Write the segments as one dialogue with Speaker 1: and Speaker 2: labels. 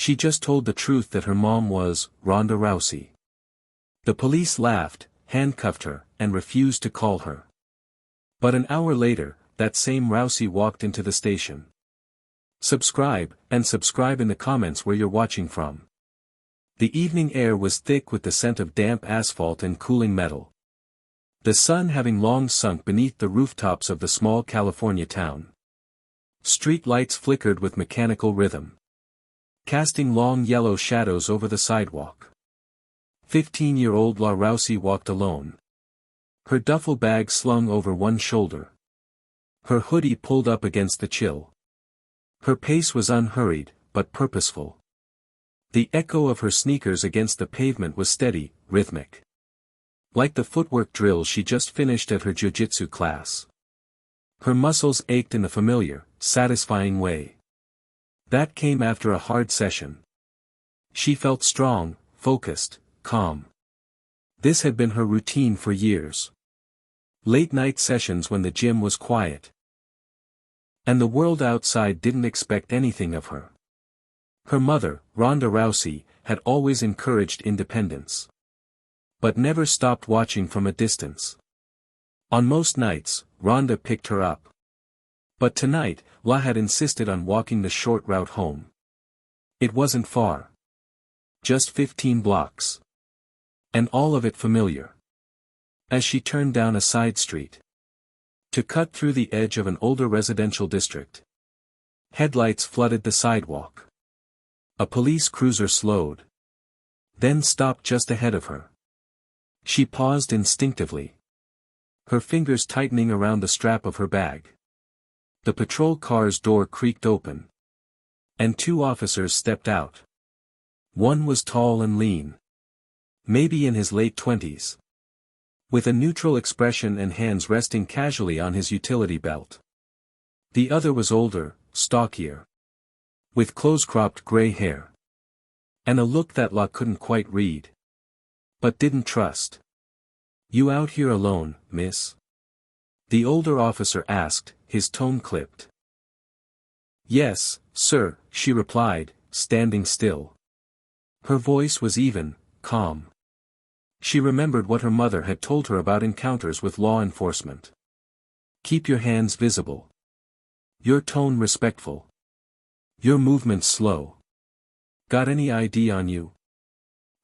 Speaker 1: She just told the truth that her mom was Ronda Rousey. The police laughed, handcuffed her, and refused to call her. But an hour later, that same Rousey walked into the station. Subscribe, and subscribe in the comments where you're watching from. The evening air was thick with the scent of damp asphalt and cooling metal. The sun having long sunk beneath the rooftops of the small California town. Street lights flickered with mechanical rhythm, casting long yellow shadows over the sidewalk. 15-year-old La Rousey walked alone. Her duffel bag slung over one shoulder. Her hoodie pulled up against the chill. Her pace was unhurried, but purposeful. The echo of her sneakers against the pavement was steady, rhythmic. Like the footwork drill she just finished at her jiu-jitsu class. Her muscles ached in a familiar, satisfying way. That came after a hard session. She felt strong, focused, calm. This had been her routine for years. Late-night sessions when the gym was quiet. And the world outside didn't expect anything of her. Her mother, Ronda Rousey, had always encouraged independence. But never stopped watching from a distance. On most nights, Ronda picked her up. But tonight, La had insisted on walking the short route home. It wasn't far. Just 15 blocks. And all of it familiar. As she turned down a side street. To cut through the edge of an older residential district. Headlights flooded the sidewalk. A police cruiser slowed. Then stopped just ahead of her. She paused instinctively. Her fingers tightening around the strap of her bag. The patrol car's door creaked open. And two officers stepped out. One was tall and lean. Maybe in his late 20s. With a neutral expression and hands resting casually on his utility belt. The other was older, stockier. With close-cropped gray hair. And a look that La couldn't quite read. But didn't trust. "You out here alone, miss?" The older officer asked, his tone clipped. "Yes, sir," she replied, standing still. Her voice was even, calm. She remembered what her mother had told her about encounters with law enforcement. "Keep your hands visible. Your tone respectful. Your movements slow. Got any ID on you?"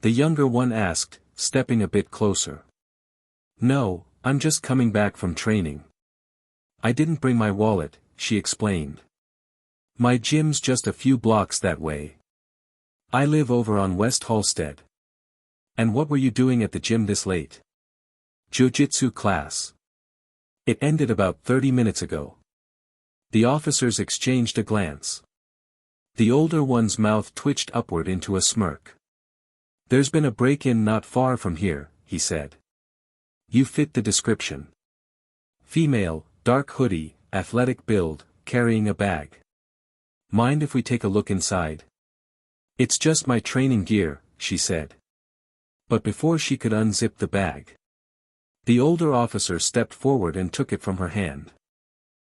Speaker 1: The younger one asked, stepping a bit closer. "No, I'm just coming back from training. I didn't bring my wallet," she explained. "My gym's just a few blocks that way. I live over on West Halsted." "And what were you doing at the gym this late?" "Jiu-jitsu class. It ended about 30 minutes ago." The officers exchanged a glance. The older one's mouth twitched upward into a smirk. "There's been a break-in not far from here," he said. "You fit the description. Female, dark hoodie, athletic build, carrying a bag. Mind if we take a look inside?" "It's just my training gear," she said. But before she could unzip the bag, the older officer stepped forward and took it from her hand.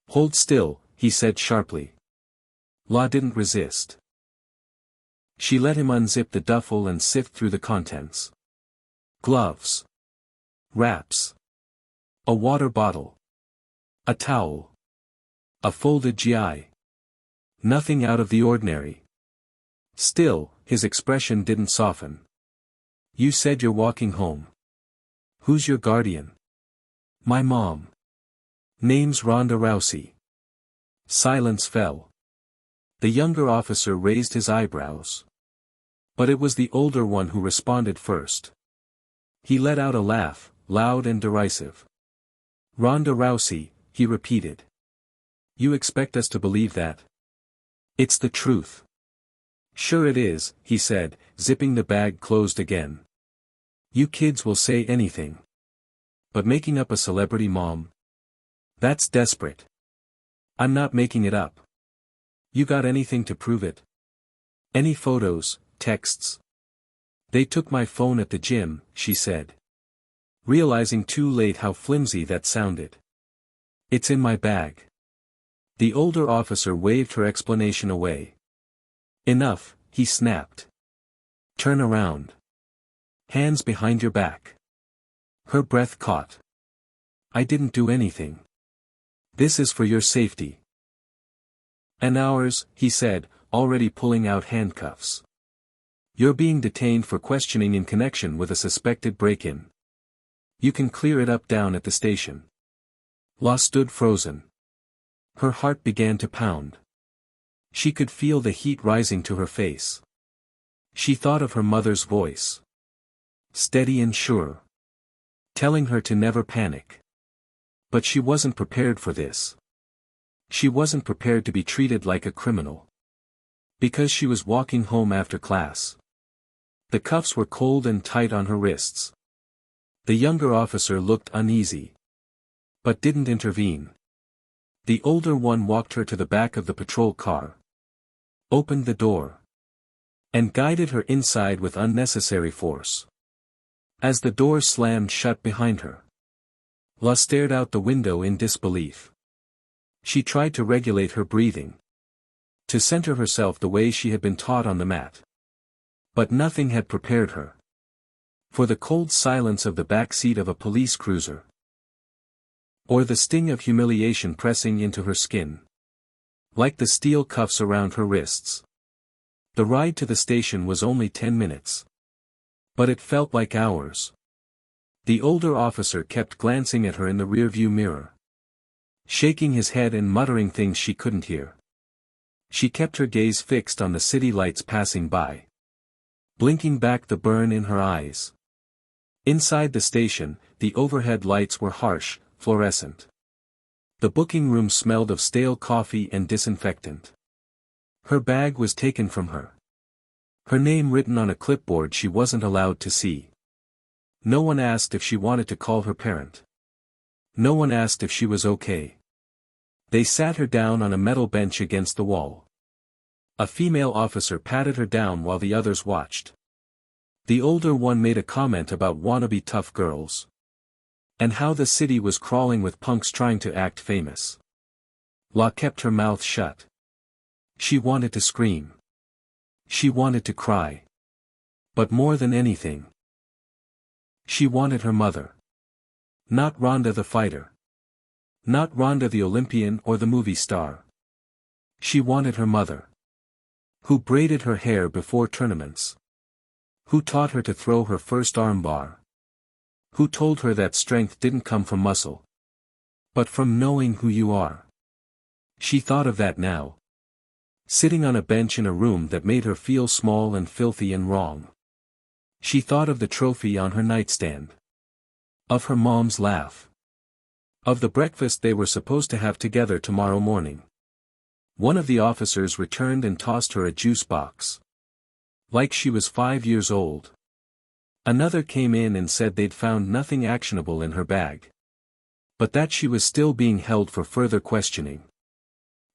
Speaker 1: "Hold still," he said sharply. La didn't resist. She let him unzip the duffel and sift through the contents. Gloves. Wraps. A water bottle. A towel. A folded GI. Nothing out of the ordinary. Still, his expression didn't soften. "You said you're walking home. Who's your guardian?" "My mom. Name's Ronda Rousey." Silence fell. The younger officer raised his eyebrows. But it was the older one who responded first. He let out a laugh, loud and derisive. "Ronda Rousey," he repeated. "You expect us to believe that? It's the truth." "Sure it is," he said, zipping the bag closed again. "You kids will say anything. But making up a celebrity mom? That's desperate. I'm not making it up. You got anything to prove it? Any photos, texts?" "They took my phone at the gym," she said. Realizing too late how flimsy that sounded. "It's in my bag." The older officer waved her explanation away. "Enough," he snapped. Turn around. Hands behind your back. Her breath caught. I didn't do anything. This is for your safety. And ours, he said, already pulling out handcuffs. You're being detained for questioning in connection with a suspected break-in. You can clear it up down at the station. La stood frozen. Her heart began to pound. She could feel the heat rising to her face. She thought of her mother's voice. Steady and sure. Telling her to never panic. But she wasn't prepared for this. She wasn't prepared to be treated like a criminal. Because she was walking home after class. The cuffs were cold and tight on her wrists. The younger officer looked uneasy. But didn't intervene. The older one walked her to the back of the patrol car. Opened the door. And guided her inside with unnecessary force. As the door slammed shut behind her, La stared out the window in disbelief. She tried to regulate her breathing. To center herself the way she had been taught on the mat. But nothing had prepared her. For the cold silence of the back seat of a police cruiser. Or the sting of humiliation pressing into her skin. Like the steel cuffs around her wrists. The ride to the station was only 10 minutes. But it felt like hours. The older officer kept glancing at her in the rearview mirror. Shaking his head and muttering things she couldn't hear. She kept her gaze fixed on the city lights passing by. Blinking back the burn in her eyes. Inside the station, the overhead lights were harsh, fluorescent. The booking room smelled of stale coffee and disinfectant. Her bag was taken from her. Her name written on a clipboard she wasn't allowed to see. No one asked if she wanted to call her parent. No one asked if she was okay. They sat her down on a metal bench against the wall. A female officer patted her down while the others watched. The older one made a comment about wannabe tough girls. And how the city was crawling with punks trying to act famous. La kept her mouth shut. She wanted to scream. She wanted to cry. But more than anything, she wanted her mother. Not Rhonda the fighter. Not Rhonda the Olympian or the movie star. She wanted her mother. Who braided her hair before tournaments. Who taught her to throw her first armbar. Who told her that strength didn't come from muscle. But from knowing who you are. She thought of that now. Sitting on a bench in a room that made her feel small and filthy and wrong. She thought of the trophy on her nightstand. Of her mom's laugh. Of the breakfast they were supposed to have together tomorrow morning. One of the officers returned and tossed her a juice box. Like she was 5 years old. Another came in and said they'd found nothing actionable in her bag. But that she was still being held for further questioning.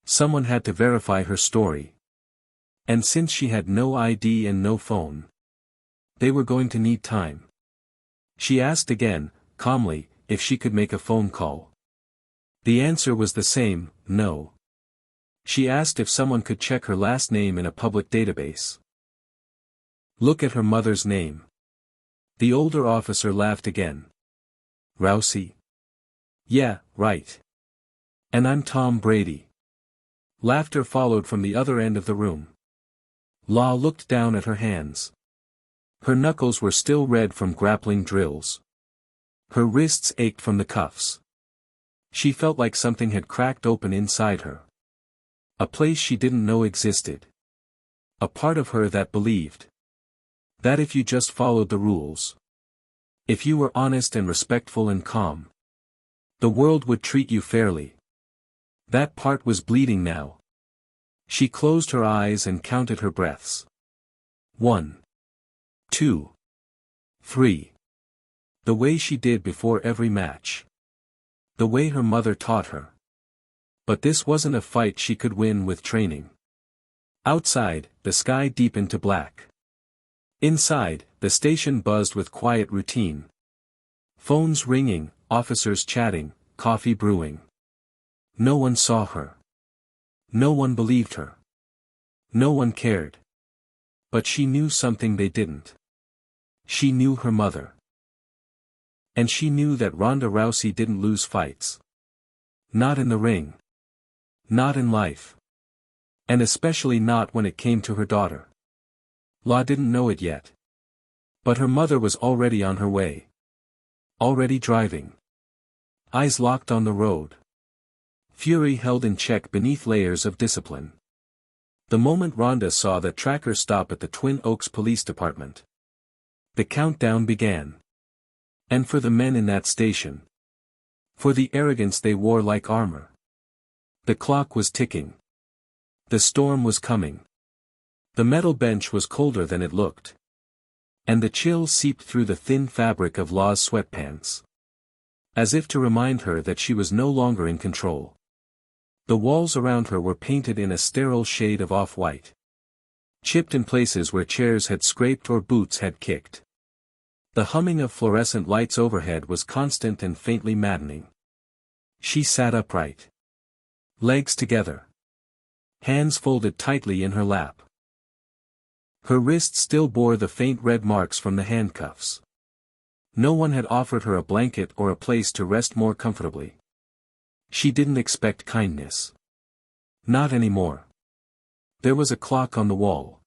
Speaker 1: Someone had to verify her story. And since she had no ID and no phone, they were going to need time. She asked again, calmly, if she could make a phone call. The answer was the same, no. She asked if someone could check her last name in a public database. Look at her mother's name. The older officer laughed again. Rousey? Yeah, right. And I'm Tom Brady. Laughter followed from the other end of the room. La looked down at her hands. Her knuckles were still red from grappling drills. Her wrists ached from the cuffs. She felt like something had cracked open inside her. A place she didn't know existed. A part of her that believed. That if you just followed the rules. If you were honest and respectful and calm. The world would treat you fairly. That part was bleeding now. She closed her eyes and counted her breaths. 1. 2. 3. The way she did before every match. The way her mother taught her. But this wasn't a fight she could win with training. Outside, the sky deepened to black. Inside, the station buzzed with quiet routine. Phones ringing, officers chatting, coffee brewing. No one saw her. No one believed her. No one cared. But she knew something they didn't. She knew her mother. And she knew that Ronda Rousey didn't lose fights. Not in the ring. Not in life. And especially not when it came to her daughter. Law didn't know it yet. But her mother was already on her way. Already driving. Eyes locked on the road. Fury held in check beneath layers of discipline. The moment Ronda saw the tracker stop at the Twin Oaks Police Department, the countdown began. And for the men in that station. For the arrogance they wore like armor. The clock was ticking. The storm was coming. The metal bench was colder than it looked. And the chill seeped through the thin fabric of Law's sweatpants. As if to remind her that she was no longer in control. The walls around her were painted in a sterile shade of off-white. Chipped in places where chairs had scraped or boots had kicked. The humming of fluorescent lights overhead was constant and faintly maddening. She sat upright. Legs together. Hands folded tightly in her lap. Her wrists still bore the faint red marks from the handcuffs. No one had offered her a blanket or a place to rest more comfortably. She didn't expect kindness. Not anymore. There was a clock on the wall.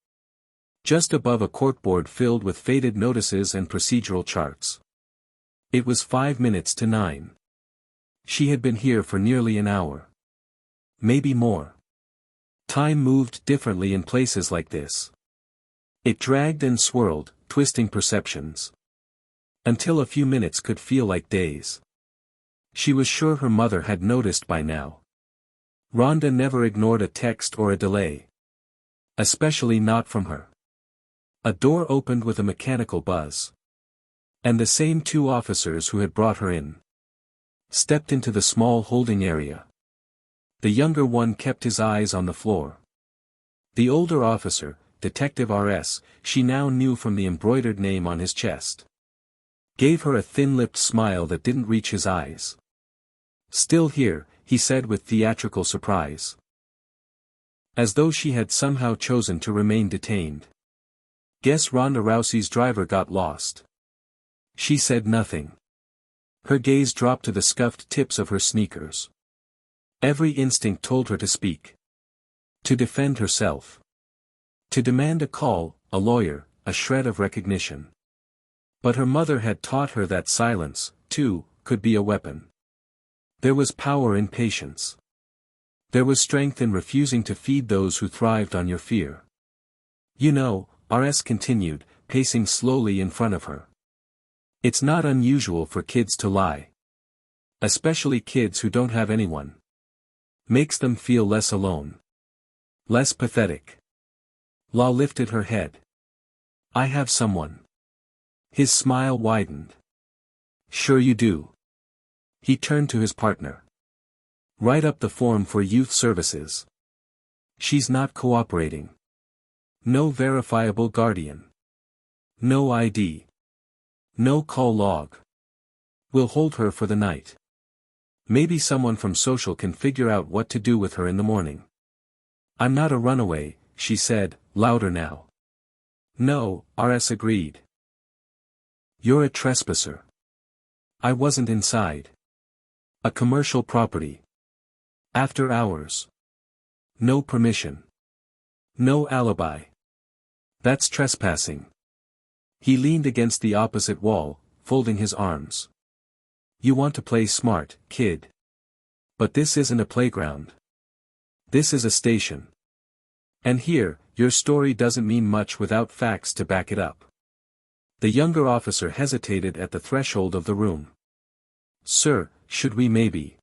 Speaker 1: Just above a corkboard filled with faded notices and procedural charts. It was 5 minutes to 9. She had been here for nearly an hour. Maybe more. Time moved differently in places like this. It dragged and swirled, twisting perceptions. Until a few minutes could feel like days. She was sure her mother had noticed by now. Ronda never ignored a text or a delay. Especially not from her. A door opened with a mechanical buzz. And the same 2 officers who had brought her in stepped into the small holding area. The younger one kept his eyes on the floor. The older officer, Detective R.S., she now knew from the embroidered name on his chest, gave her a thin-lipped smile that didn't reach his eyes. "Still here," he said with theatrical surprise. As though she had somehow chosen to remain detained. "Guess Ronda Rousey's driver got lost." She said nothing. Her gaze dropped to the scuffed tips of her sneakers. Every instinct told her to speak. To defend herself. To demand a call, a lawyer, a shred of recognition. But her mother had taught her that silence, too, could be a weapon. There was power in patience. There was strength in refusing to feed those who thrived on your fear. "You know," R.S. continued, pacing slowly in front of her. "It's not unusual for kids to lie. Especially kids who don't have anyone. Makes them feel less alone. Less pathetic." Law lifted her head. "I have someone." His smile widened. "Sure you do." He turned to his partner. "Write up the form for youth services. She's not cooperating. No verifiable guardian. No ID. No call log. We'll hold her for the night. Maybe someone from social can figure out what to do with her in the morning." "I'm not a runaway," she said, louder now. "No," R.S. agreed. "You're a trespasser. I wasn't inside. A commercial property. After hours. No permission. No alibi. That's trespassing." He leaned against the opposite wall, folding his arms. "You want to play smart, kid. But this isn't a playground. This is a station. And here, your story doesn't mean much without facts to back it up." The younger officer hesitated at the threshold of the room. "Sir, should we maybe?"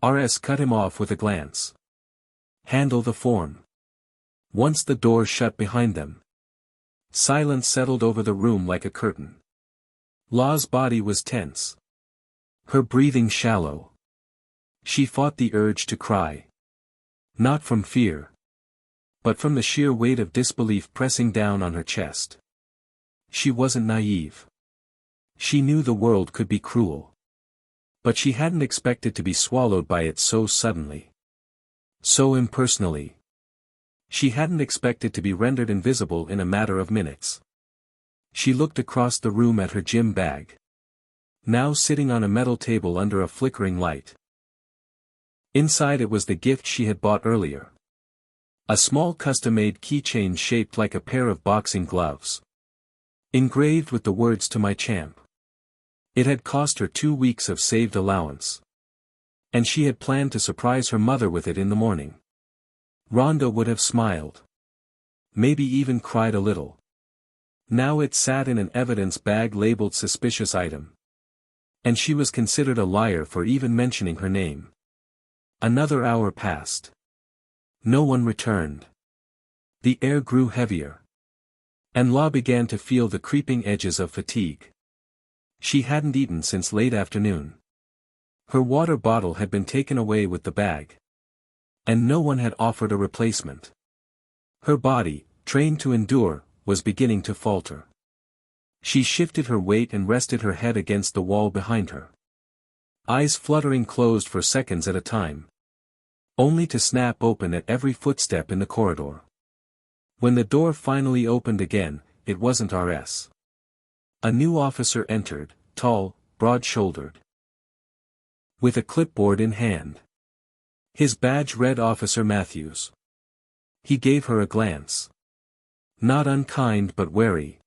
Speaker 1: R.S. cut him off with a glance. "Handle the form." Once the door shut behind them, silence settled over the room like a curtain. Law's body was tense. Her breathing shallow. She fought the urge to cry. Not from fear. But from the sheer weight of disbelief pressing down on her chest. She wasn't naive. She knew the world could be cruel. But she hadn't expected to be swallowed by it so suddenly. So impersonally. She hadn't expected to be rendered invisible in a matter of minutes. She looked across the room at her gym bag. Now sitting on a metal table under a flickering light. Inside it was the gift she had bought earlier. A small custom-made keychain shaped like a pair of boxing gloves. Engraved with the words "To my champ." It had cost her 2 weeks of saved allowance. And she had planned to surprise her mother with it in the morning. Rhonda would have smiled. Maybe even cried a little. Now it sat in an evidence bag labeled suspicious item. And she was considered a liar for even mentioning her name. Another hour passed. No one returned. The air grew heavier. And La began to feel the creeping edges of fatigue. She hadn't eaten since late afternoon. Her water bottle had been taken away with the bag. And no one had offered a replacement. Her body, trained to endure, was beginning to falter. She shifted her weight and rested her head against the wall behind her. Eyes fluttering closed for seconds at a time. Only to snap open at every footstep in the corridor. When the door finally opened again, it wasn't RS. A new officer entered, tall, broad-shouldered. With a clipboard in hand. His badge read Officer Matthews. He gave her a glance. Not unkind but wary.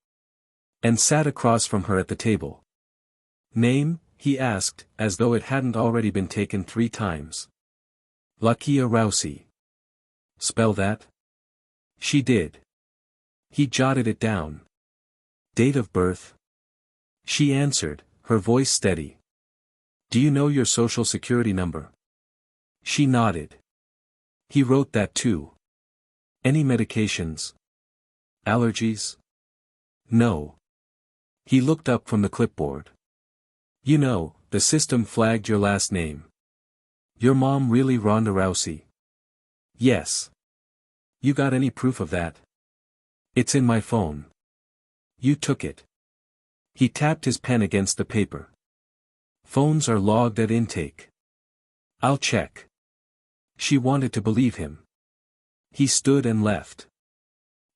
Speaker 1: And sat across from her at the table. "Name?" he asked, as though it hadn't already been taken 3 times. "Lakia Rousey." "Spell that?" She did. He jotted it down. "Date of birth?" She answered, her voice steady. "Do you know your social security number?" She nodded. He wrote that too. "Any medications? Allergies?" "No." He looked up from the clipboard. "You know, the system flagged your last name. Your mom really Rhonda Rousey?" "Yes." "You got any proof of that?" "It's in my phone." "You took it." He tapped his pen against the paper. "Phones are logged at intake." "I'll check." She wanted to believe him. He stood and left.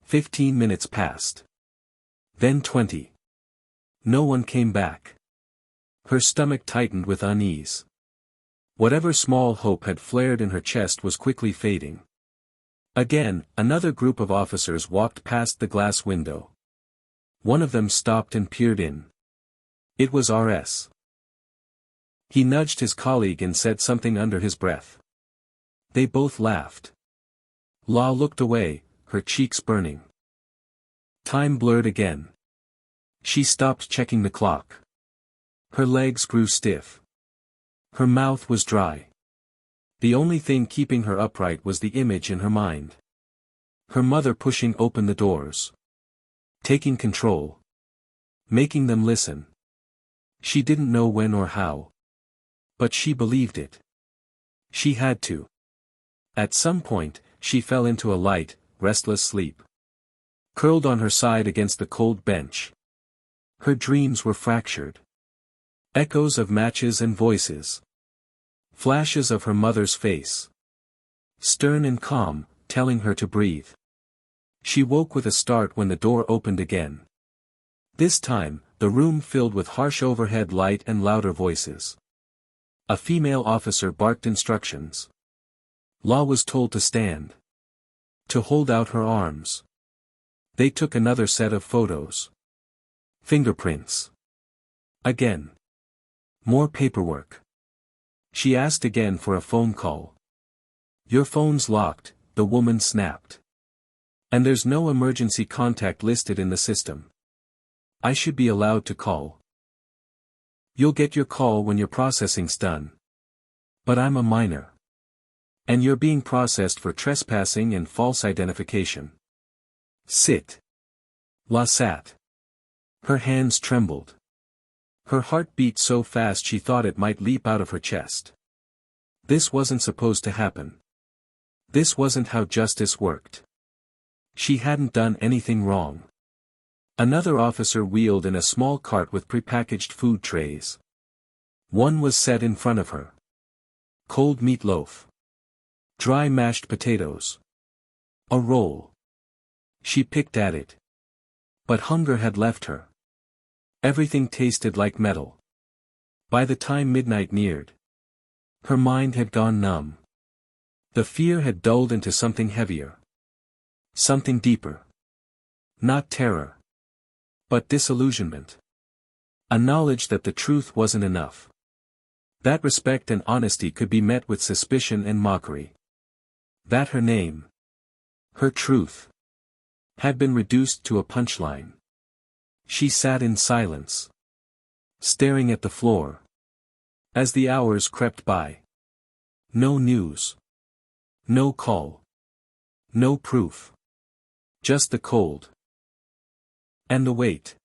Speaker 1: 15 minutes passed. Then 20. No one came back. Her stomach tightened with unease. Whatever small hope had flared in her chest was quickly fading. Again, another group of officers walked past the glass window. One of them stopped and peered in. It was RS. He nudged his colleague and said something under his breath. They both laughed. La looked away, her cheeks burning. Time blurred again. She stopped checking the clock. Her legs grew stiff. Her mouth was dry. The only thing keeping her upright was the image in her mind. Her mother pushing open the doors. Taking control. Making them listen. She didn't know when or how. But she believed it. She had to. At some point, she fell into a light, restless sleep. Curled on her side against the cold bench. Her dreams were fractured. Echoes of matches and voices. Flashes of her mother's face. Stern and calm, telling her to breathe. She woke with a start when the door opened again. This time, the room filled with harsh overhead light and louder voices. A female officer barked instructions. La was told to stand. To hold out her arms. They took another set of photos. Fingerprints. Again. More paperwork. She asked again for a phone call. Your phone's locked, the woman snapped. And there's no emergency contact listed in the system. I should be allowed to call. You'll get your call when your processing's done. But I'm a minor. And you're being processed for trespassing and false identification. Sit. La sat. Her hands trembled. Her heart beat so fast she thought it might leap out of her chest. This wasn't supposed to happen. This wasn't how justice worked. She hadn't done anything wrong. Another officer wheeled in a small cart with prepackaged food trays. One was set in front of her. Cold meatloaf. Dry mashed potatoes. A roll. She picked at it. But hunger had left her. Everything tasted like metal. By the time midnight neared, her mind had gone numb. The fear had dulled into something heavier. Something deeper. Not terror. But disillusionment. A knowledge that the truth wasn't enough. That respect and honesty could be met with suspicion and mockery. That her name, her truth, had been reduced to a punchline. She sat in silence, staring at the floor. As the hours crept by. No news. No call. No proof. Just the cold. And the weight.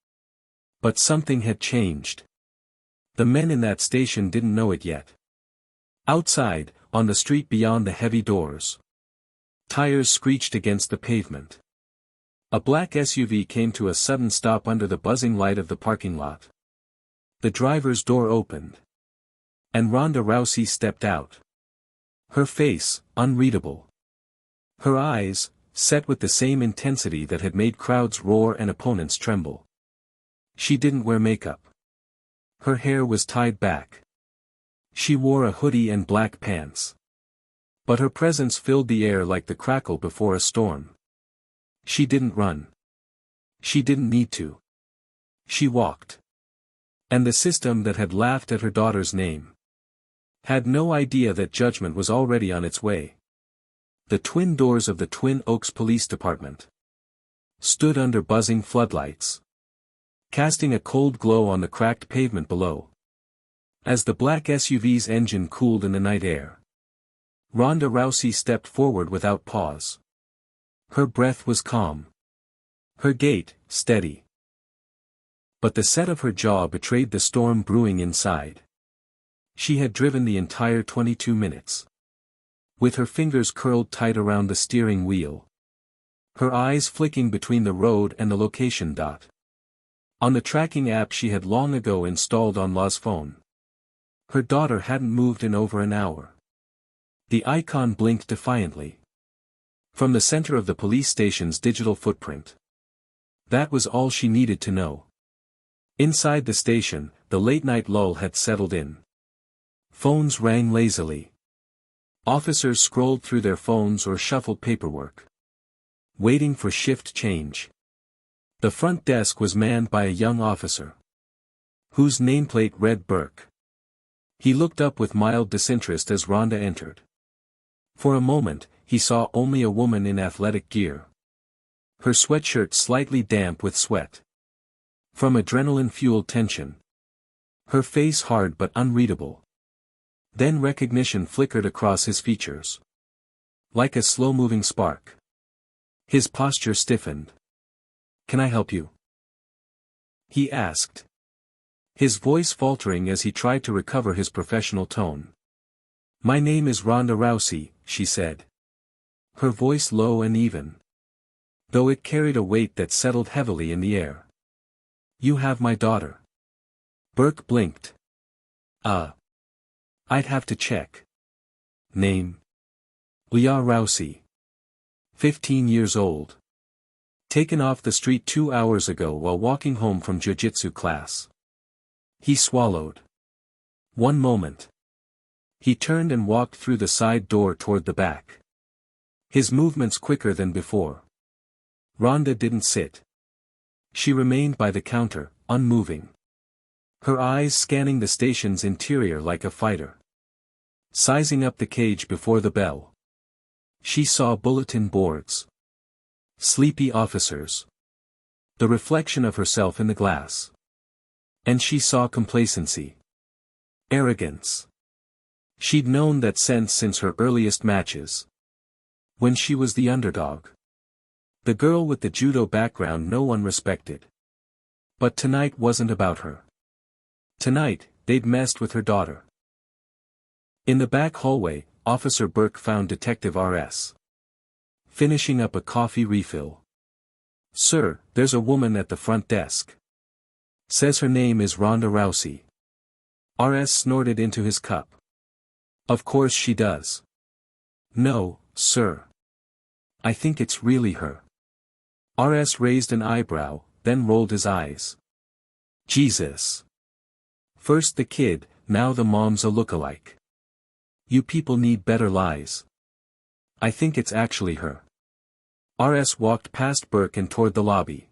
Speaker 1: But something had changed. The men in that station didn't know it yet. Outside, on the street beyond the heavy doors, tires screeched against the pavement. A black SUV came to a sudden stop under the buzzing light of the parking lot. The driver's door opened. And Rhonda Rousey stepped out. Her face, unreadable. Her eyes, set with the same intensity that had made crowds roar and opponents tremble. She didn't wear makeup. Her hair was tied back. She wore a hoodie and black pants. But her presence filled the air like the crackle before a storm. She didn't run. She didn't need to. She walked. And the system that had laughed at her daughter's name had no idea that judgment was already on its way. The twin doors of the Twin Oaks Police Department stood under buzzing floodlights, casting a cold glow on the cracked pavement below. As the black SUV's engine cooled in the night air, Rhonda Rousey stepped forward without pause. Her breath was calm. Her gait, steady. But the set of her jaw betrayed the storm brewing inside. She had driven the entire 22 minutes. With her fingers curled tight around the steering wheel. Her eyes flicking between the road and the location dot. On the tracking app she had long ago installed on La's phone. Her daughter hadn't moved in over an hour. The icon blinked defiantly. From the center of the police station's digital footprint. That was all she needed to know. Inside the station, the late-night lull had settled in. Phones rang lazily. Officers scrolled through their phones or shuffled paperwork, waiting for shift change. The front desk was manned by a young officer, whose nameplate read Burke. He looked up with mild disinterest as Rhonda entered. For a moment, he saw only a woman in athletic gear. Her sweatshirt slightly damp with sweat. From adrenaline-fueled tension. Her face hard but unreadable. Then recognition flickered across his features. Like a slow-moving spark. His posture stiffened. "Can I help you?" he asked. His voice faltering as he tried to recover his professional tone. "My name is Rhonda Rousey," she said. Her voice low and even. Though it carried a weight that settled heavily in the air. "You have my daughter." Burke blinked. I'd have to check. Name? Leah Rousey. 15 years old. Taken off the street 2 hours ago while walking home from jiu-jitsu class. He swallowed. One moment. He turned and walked through the side door toward the back. His movements quicker than before. Rhonda didn't sit. She remained by the counter, unmoving. Her eyes scanning the station's interior like a fighter. Sizing up the cage before the bell. She saw bulletin boards. Sleepy officers. The reflection of herself in the glass. And she saw complacency. Arrogance. She'd known that sense since her earliest matches. When she was the underdog. The girl with the judo background no one respected. But tonight wasn't about her. Tonight, they'd messed with her daughter. In the back hallway, Officer Burke found Detective R.S. finishing up a coffee refill. "Sir, there's a woman at the front desk. Says her name is Rhonda Rousey." R.S. snorted into his cup. "Of course she does." "No, sir. I think it's really her. RS raised an eyebrow, then rolled his eyes. Jesus. First the kid, now the mom's a lookalike. You people need better lies. I think it's actually her. RS walked past Burke and toward the lobby.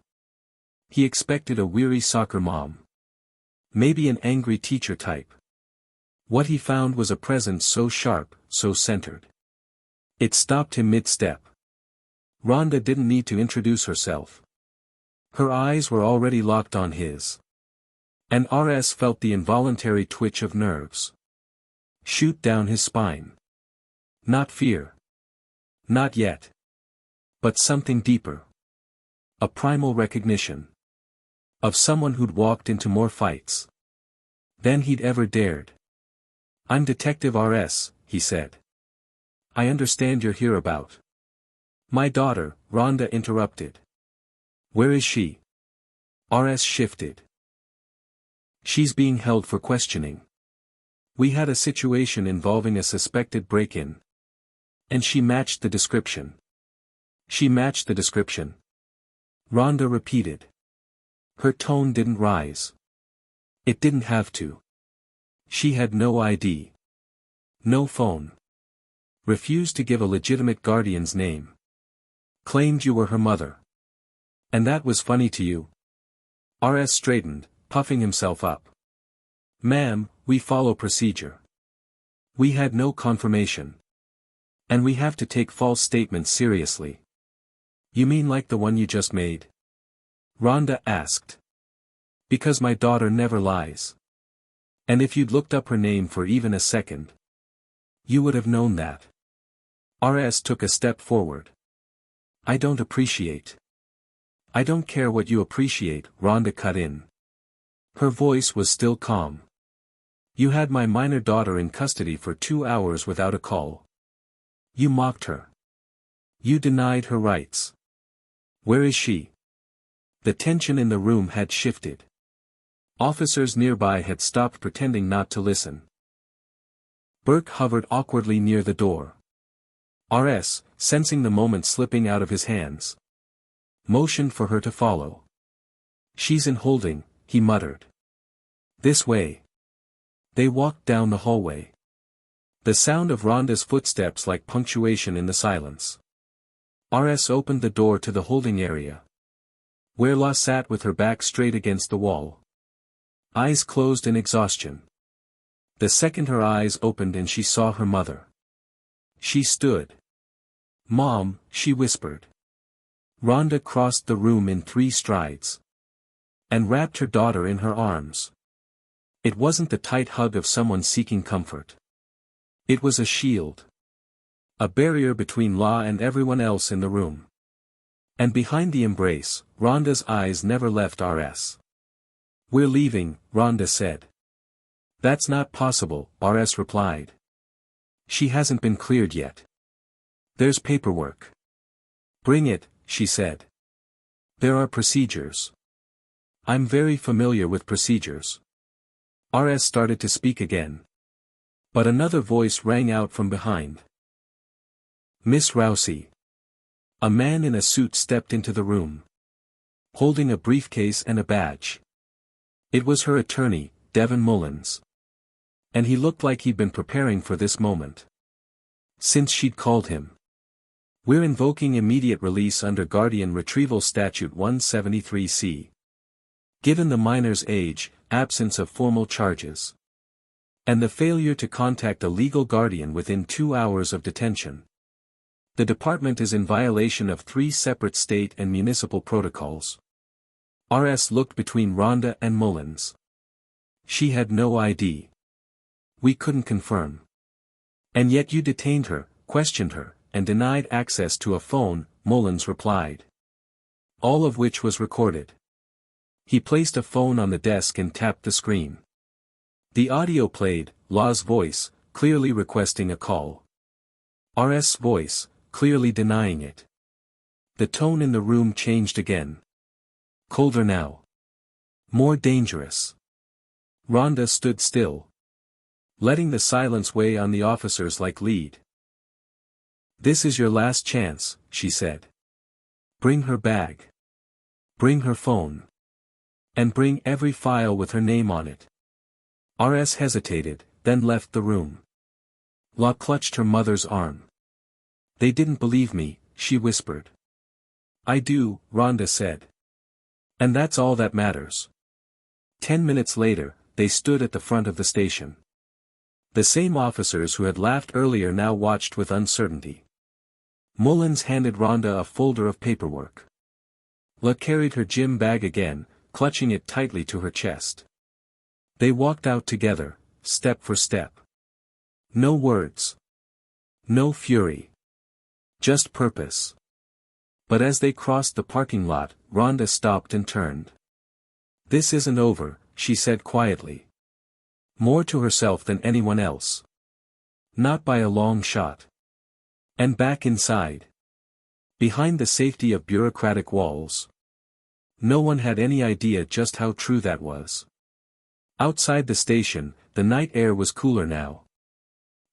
Speaker 1: He expected a weary soccer mom. Maybe an angry teacher type. What he found was a presence so sharp, so centered. It stopped him mid-step. Rhonda didn't need to introduce herself. Her eyes were already locked on his. And RS felt the involuntary twitch of nerves shoot down his spine. Not fear. Not yet. But something deeper. A primal recognition. Of someone who'd walked into more fights than he'd ever dared. I'm Detective RS, he said. I understand you're here about my daughter, Rhonda interrupted. Where is she? RS shifted. She's being held for questioning. We had a situation involving a suspected break-in. And she matched the description. She matched the description. Rhonda repeated. Her tone didn't rise. It didn't have to. She had no ID. No phone. Refused to give a legitimate guardian's name. Claimed you were her mother. And that was funny to you? RS straightened, puffing himself up. Ma'am, we follow procedure. We had no confirmation. And we have to take false statements seriously. You mean like the one you just made? Rhonda asked. Because my daughter never lies. And if you'd looked up her name for even a second, you would have known that. RS took a step forward. I don't appreciate. I don't care what you appreciate, Rhonda cut in. Her voice was still calm. You had my minor daughter in custody for 2 hours without a call. You mocked her. You denied her rights. Where is she? The tension in the room had shifted. Officers nearby had stopped pretending not to listen. Burke hovered awkwardly near the door. RS, sensing the moment slipping out of his hands, motioned for her to follow. She's in holding, he muttered. This way. They walked down the hallway. The sound of Rhonda's footsteps like punctuation in the silence. RS opened the door to the holding area, where La sat with her back straight against the wall. Eyes closed in exhaustion. The second her eyes opened and she saw her mother. She stood. Mom, she whispered. Rhonda crossed the room in 3 strides. And wrapped her daughter in her arms. It wasn't the tight hug of someone seeking comfort. It was a shield. A barrier between La and everyone else in the room. And behind the embrace, Rhonda's eyes never left RS. We're leaving, Rhonda said. That's not possible, RS replied. She hasn't been cleared yet. There's paperwork. Bring it, she said. There are procedures. I'm very familiar with procedures. RS started to speak again. But another voice rang out from behind. Miss Rousey. A man in a suit stepped into the room. Holding a briefcase and a badge. It was her attorney, Devin Mullins. And he looked like he'd been preparing for this moment. Since she'd called him. We're invoking immediate release under Guardian Retrieval Statute 173C. Given the minor's age, absence of formal charges, and the failure to contact a legal guardian within 2 hours of detention, the department is in violation of 3 separate state and municipal protocols. RS looked between Rhonda and Mullins. She had no ID. We couldn't confirm. And yet you detained her, questioned her, and denied access to a phone, Mullins replied. All of which was recorded. He placed a phone on the desk and tapped the screen. The audio played, La's voice, clearly requesting a call. RS's voice, clearly denying it. The tone in the room changed again. Colder now. More dangerous. Rhonda stood still. Letting the silence weigh on the officers like lead. This is your last chance, she said. Bring her bag. Bring her phone. And bring every file with her name on it. RS hesitated, then left the room. La clutched her mother's arm. They didn't believe me, she whispered. I do, Rhonda said. And that's all that matters. 10 minutes later, they stood at the front of the station. The same officers who had laughed earlier now watched with uncertainty. Mullins handed Rhonda a folder of paperwork. La carried her gym bag again, clutching it tightly to her chest. They walked out together, step for step. No words. No fury. Just purpose. But as they crossed the parking lot, Rhonda stopped and turned. This isn't over, she said quietly. More to herself than anyone else. Not by a long shot. And back inside. Behind the safety of bureaucratic walls. No one had any idea just how true that was. Outside the station, the night air was cooler now.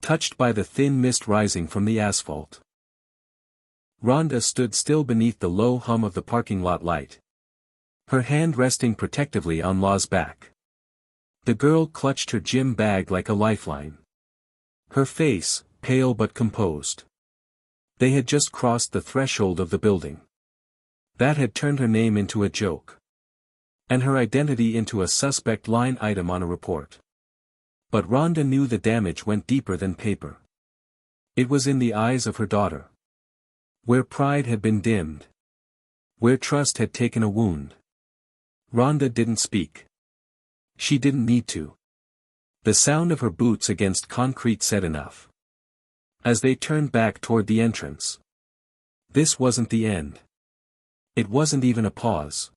Speaker 1: Touched by the thin mist rising from the asphalt. Rhonda stood still beneath the low hum of the parking lot light. Her hand resting protectively on La's back. The girl clutched her gym bag like a lifeline. Her face, pale but composed. They had just crossed the threshold of the building. That had turned her name into a joke. And her identity into a suspect line item on a report. But Rhonda knew the damage went deeper than paper. It was in the eyes of her daughter. Where pride had been dimmed. Where trust had taken a wound. Rhonda didn't speak. She didn't need to. The sound of her boots against concrete said enough. As they turned back toward the entrance. This wasn't the end. It wasn't even a pause.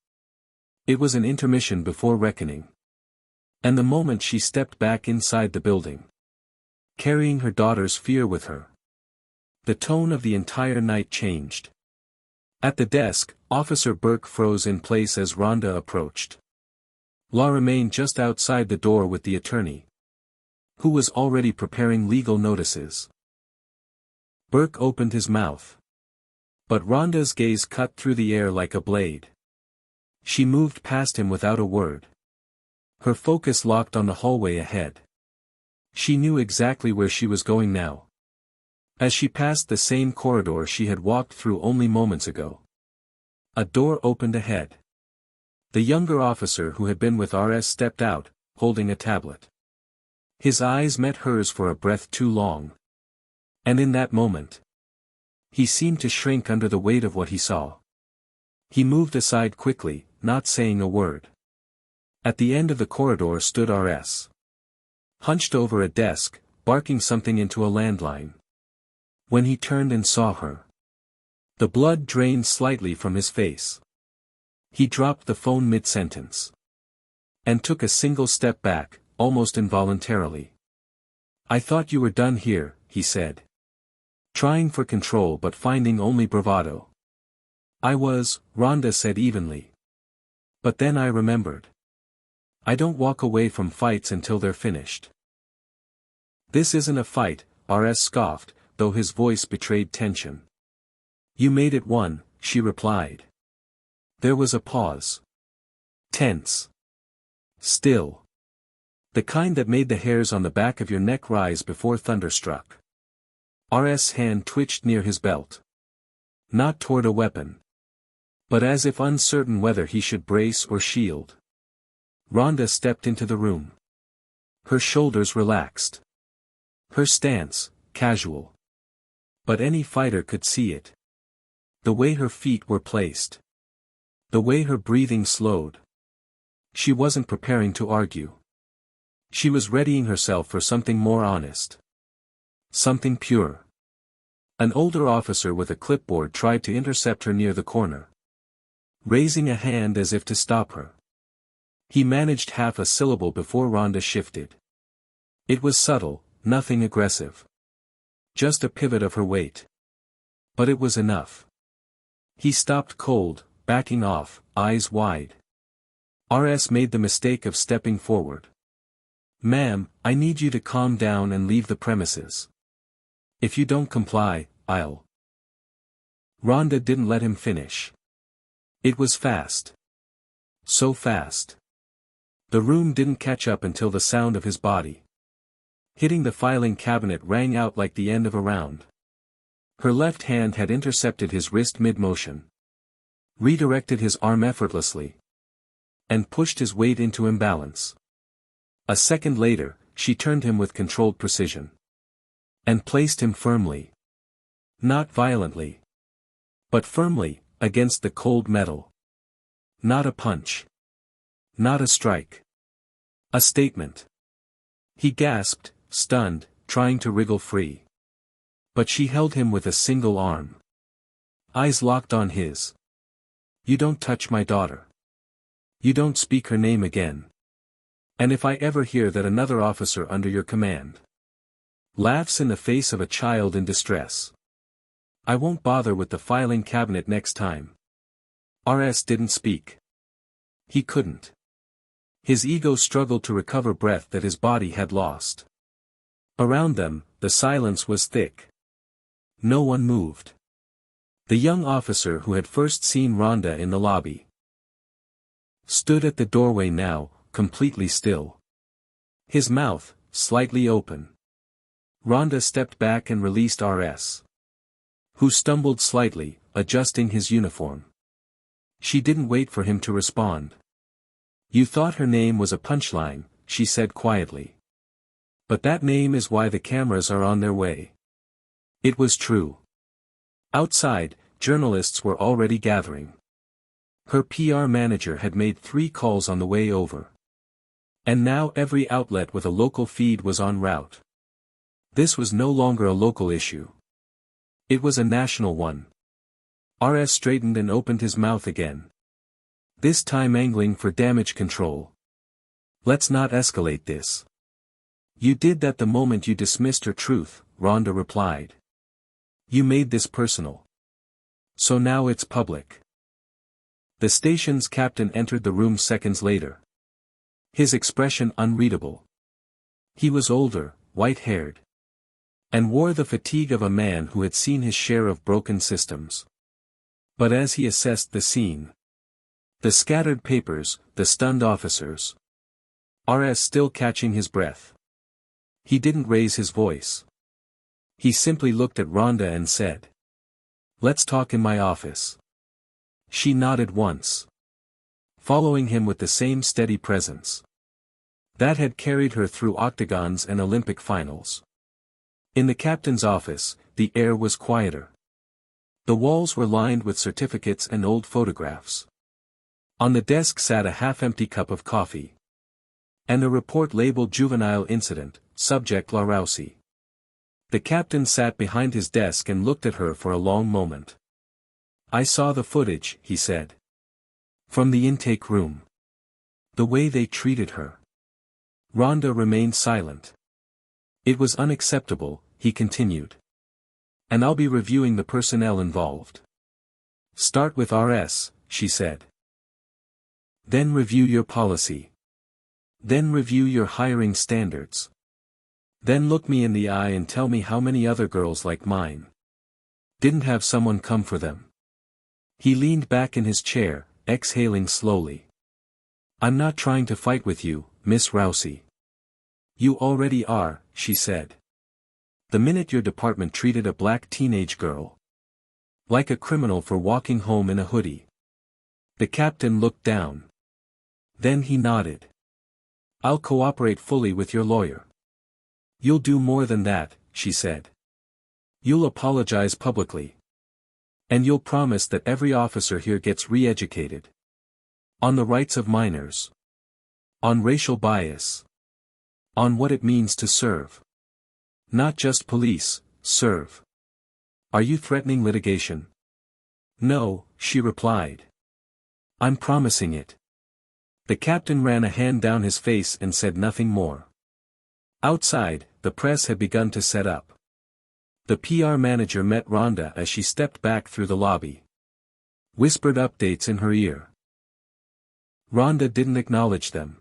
Speaker 1: It was an intermission before reckoning. And the moment she stepped back inside the building. Carrying her daughter's fear with her. The tone of the entire night changed. At the desk, Officer Burke froze in place as Rhonda approached. La remained just outside the door with the attorney. Who was already preparing legal notices. Burke opened his mouth. But Rhonda's gaze cut through the air like a blade. She moved past him without a word. Her focus locked on the hallway ahead. She knew exactly where she was going now. As she passed the same corridor she had walked through only moments ago. A door opened ahead. The younger officer who had been with RS stepped out, holding a tablet. His eyes met hers for a breath too long. And in that moment, he seemed to shrink under the weight of what he saw. He moved aside quickly, not saying a word. At the end of the corridor stood RS. Hunched over a desk, barking something into a landline. When he turned and saw her, the blood drained slightly from his face. He dropped the phone mid-sentence. And took a single step back, almost involuntarily. I thought you were done here, he said. Trying for control but finding only bravado. I was, Rhonda said evenly. But then I remembered. I don't walk away from fights until they're finished. This isn't a fight, RS scoffed, though his voice betrayed tension. You made it one, she replied. There was a pause. Tense. Still. The kind that made the hairs on the back of your neck rise before thunder struck. RS' hand twitched near his belt. Not toward a weapon. But as if uncertain whether he should brace or shield. Rhonda stepped into the room. Her shoulders relaxed. Her stance, casual. But any fighter could see it. The way her feet were placed. The way her breathing slowed. She wasn't preparing to argue. She was readying herself for something more honest. Something pure. An older officer with a clipboard tried to intercept her near the corner. Raising a hand as if to stop her. He managed half a syllable before Rhonda shifted. It was subtle, nothing aggressive. Just a pivot of her weight. But it was enough. He stopped cold, backing off, eyes wide. RS made the mistake of stepping forward. Ma'am, I need you to calm down and leave the premises. If you don't comply, I'll. Rhonda didn't let him finish. It was fast. So fast. The room didn't catch up until the sound of his body hitting the filing cabinet rang out like the end of a round. Her left hand had intercepted his wrist mid-motion, redirected his arm effortlessly, and pushed his weight into imbalance. A second later, she turned him with controlled precision. And placed him firmly. Not violently. But firmly, against the cold metal. Not a punch. Not a strike. A statement. He gasped, stunned, trying to wriggle free. But she held him with a single arm. Eyes locked on his. You don't touch my daughter. You don't speak her name again. And if I ever hear that another officer under your command laughs in the face of a child in distress, I won't bother with the filing cabinet next time. RS didn't speak. He couldn't. His ego struggled to recover breath that his body had lost. Around them, the silence was thick. No one moved. The young officer who had first seen Rhonda in the lobby stood at the doorway now, completely still. His mouth, slightly open. Rhonda stepped back and released RS, who stumbled slightly, adjusting his uniform. She didn't wait for him to respond. You thought her name was a punchline, she said quietly. But that name is why the cameras are on their way. It was true. Outside, journalists were already gathering. Her PR manager had made 3 calls on the way over. And now every outlet with a local feed was en route. This was no longer a local issue. It was a national one. RS straightened and opened his mouth again. This time angling for damage control. Let's not escalate this. You did that the moment you dismissed her truth, Rhonda replied. You made this personal. So now it's public. The station's captain entered the room seconds later. His expression unreadable. He was older, white-haired, and wore the fatigue of a man who had seen his share of broken systems. But as he assessed the scene, the scattered papers, the stunned officers, RS still catching his breath, he didn't raise his voice. He simply looked at Rhonda and said, "Let's talk in my office." She nodded once, following him with the same steady presence that had carried her through octagons and Olympic finals. In the captain's office, the air was quieter. The walls were lined with certificates and old photographs. On the desk sat a half-empty cup of coffee. And a report labeled Juvenile Incident, Subject La Rousey. The captain sat behind his desk and looked at her for a long moment. I saw the footage, he said. From the intake room. The way they treated her. Rhonda remained silent. It was unacceptable, he continued. And I'll be reviewing the personnel involved. Start with RS, she said. Then review your policy. Then review your hiring standards. Then look me in the eye and tell me how many other girls like mine didn't have someone come for them. He leaned back in his chair, exhaling slowly. I'm not trying to fight with you, Miss Rousey. You already are, she said. The minute your department treated a black teenage girl like a criminal for walking home in a hoodie. The captain looked down. Then he nodded. I'll cooperate fully with your lawyer. You'll do more than that, she said. You'll apologize publicly. And you'll promise that every officer here gets re-educated. On the rights of minors. On racial bias. On what it means to serve. Not just police, serve. Are you threatening litigation? No, she replied. I'm promising it. The captain ran a hand down his face and said nothing more. Outside, the press had begun to set up. The PR manager met Rhonda as she stepped back through the lobby. Whispered updates in her ear. Rhonda didn't acknowledge them.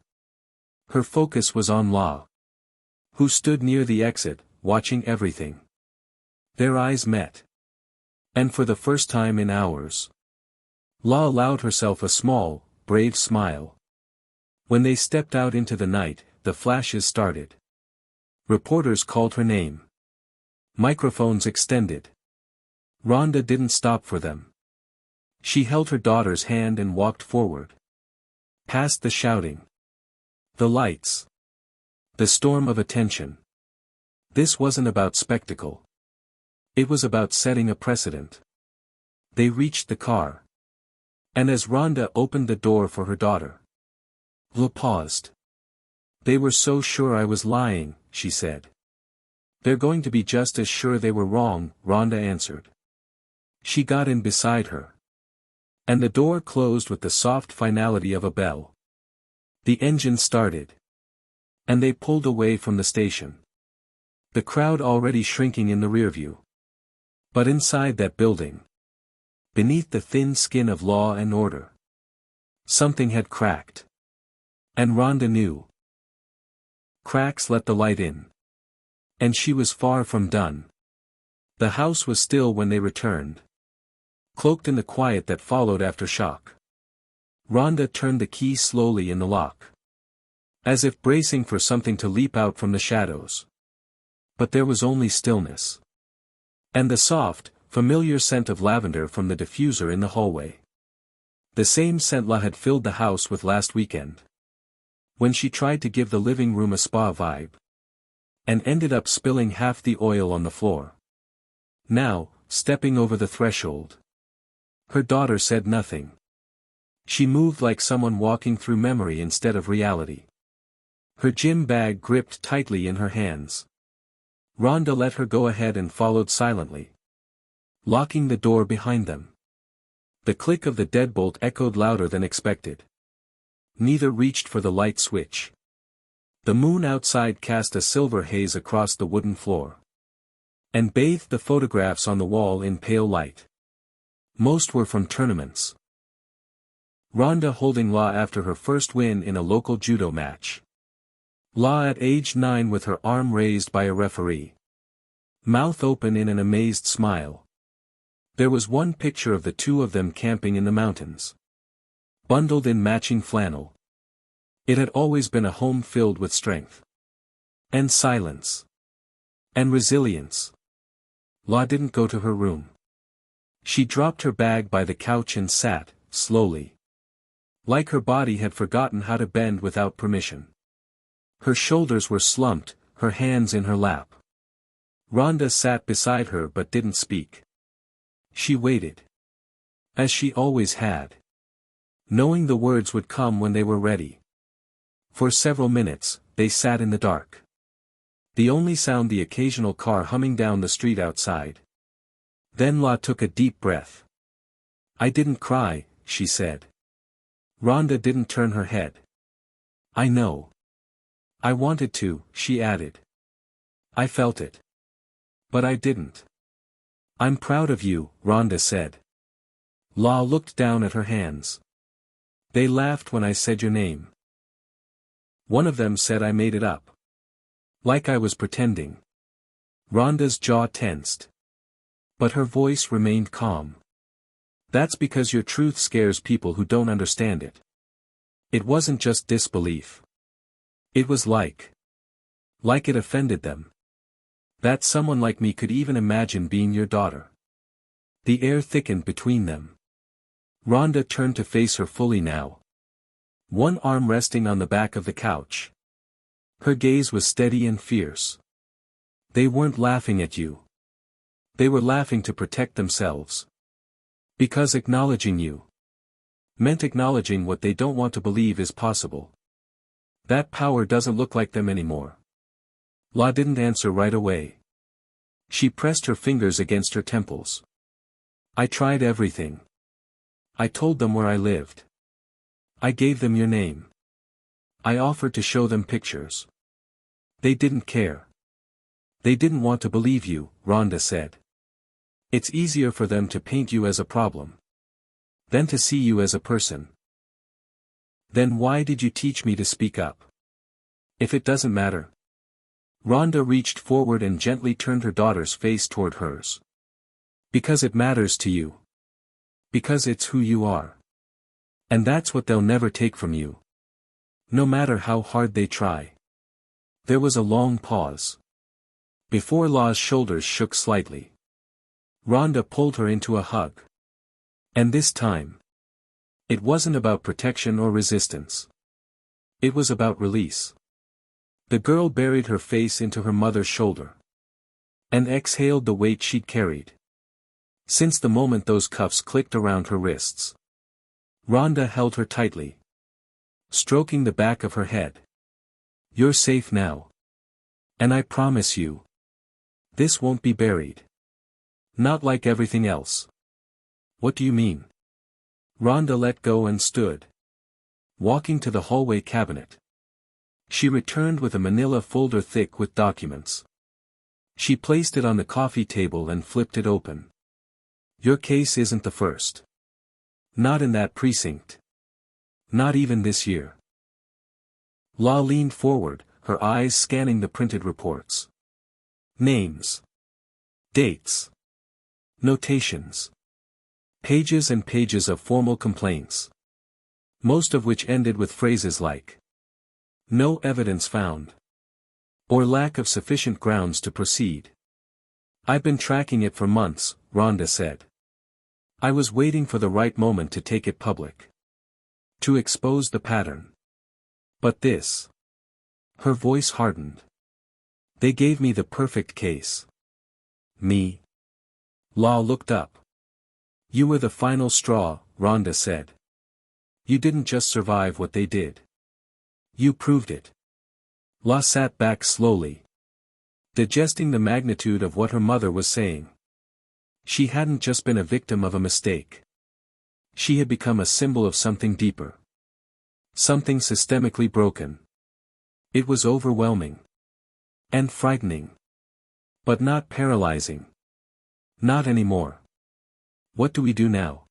Speaker 1: Her focus was on Law, who stood near the exit, watching everything. Their eyes met. And for the first time in hours, La allowed herself a small, brave smile. When they stepped out into the night, the flashes started. Reporters called her name. Microphones extended. Rhonda didn't stop for them. She held her daughter's hand and walked forward. Past the shouting. The lights. The storm of attention. This wasn't about spectacle. It was about setting a precedent. They reached the car. And as Rhonda opened the door for her daughter, La paused. "They were so sure I was lying," she said. "They're going to be just as sure they were wrong," Rhonda answered. She got in beside her. And the door closed with the soft finality of a bell. The engine started. And they pulled away from the station. The crowd already shrinking in the rearview. But inside that building, beneath the thin skin of law and order, something had cracked. And Rhonda knew. Cracks let the light in. And she was far from done. The house was still when they returned. Cloaked in the quiet that followed after shock. Rhonda turned the key slowly in the lock. As if bracing for something to leap out from the shadows. But there was only stillness. And the soft, familiar scent of lavender from the diffuser in the hallway. The same scent La had filled the house with last weekend. When she tried to give the living room a spa vibe. And ended up spilling half the oil on the floor. Now, stepping over the threshold. Her daughter said nothing. She moved like someone walking through memory instead of reality. Her gym bag gripped tightly in her hands. Rhonda let her go ahead and followed silently. Locking the door behind them. The click of the deadbolt echoed louder than expected. Neither reached for the light switch. The moon outside cast a silver haze across the wooden floor. And bathed the photographs on the wall in pale light. Most were from tournaments. Rhonda holding La after her first win in a local judo match. La at age 9 with her arm raised by a referee. Mouth open in an amazed smile. There was one picture of the two of them camping in the mountains. Bundled in matching flannel. It had always been a home filled with strength. And silence. And resilience. La didn't go to her room. She dropped her bag by the couch and sat, slowly. Like her body had forgotten how to bend without permission. Her shoulders were slumped, her hands in her lap. Rhonda sat beside her but didn't speak. She waited. As she always had. Knowing the words would come when they were ready. For several minutes, they sat in the dark. The only sound the occasional car humming down the street outside. Then La took a deep breath. "I didn't cry," she said. Rhonda didn't turn her head. "I know. I wanted to," she added. "I felt it. But I didn't." "I'm proud of you," Rhonda said. La looked down at her hands. "They laughed when I said your name. One of them said I made it up. Like I was pretending." Rhonda's jaw tensed. But her voice remained calm. "That's because your truth scares people who don't understand it. It wasn't just disbelief. It was like it offended them. That someone like me could even imagine being your daughter." The air thickened between them. Rhonda turned to face her fully now. One arm resting on the back of the couch. Her gaze was steady and fierce. "They weren't laughing at you. They were laughing to protect themselves. Because acknowledging you meant acknowledging what they don't want to believe is possible. That power doesn't look like them anymore." La didn't answer right away. She pressed her fingers against her temples. "I tried everything. I told them where I lived. I gave them your name. I offered to show them pictures. They didn't care. They didn't want to believe you," Rhonda said. "It's easier for them to paint you as a problem than to see you as a person." "Then why did you teach me to speak up? If it doesn't matter." Rhonda reached forward and gently turned her daughter's face toward hers. Because it matters to you. Because it's who you are. And that's what they'll never take from you. No matter how hard they try. There was a long pause. Before Law's shoulders shook slightly. Rhonda pulled her into a hug. And this time. It wasn't about protection or resistance. It was about release. The girl buried her face into her mother's shoulder. And exhaled the weight she'd carried. Since the moment those cuffs clicked around her wrists. Rhonda held her tightly. Stroking the back of her head. You're safe now. And I promise you. This won't be buried. Not like everything else. What do you mean? Rhonda let go and stood. Walking to the hallway cabinet. She returned with a manila folder thick with documents. She placed it on the coffee table and flipped it open. Your case isn't the first. Not in that precinct. Not even this year. Law leaned forward, her eyes scanning the printed reports. Names. Dates. Notations. Pages and pages of formal complaints. Most of which ended with phrases like, no evidence found. Or lack of sufficient grounds to proceed. I've been tracking it for months, Rhonda said. I was waiting for the right moment to take it public. To expose the pattern. But this. Her voice hardened. They gave me the perfect case. Me. Law looked up. You were the final straw, Rhonda said. You didn't just survive what they did. You proved it. Law sat back slowly. Digesting the magnitude of what her mother was saying. She hadn't just been a victim of a mistake. She had become a symbol of something deeper. Something systemically broken. It was overwhelming. And frightening. But not paralyzing. Not anymore. What do we do now?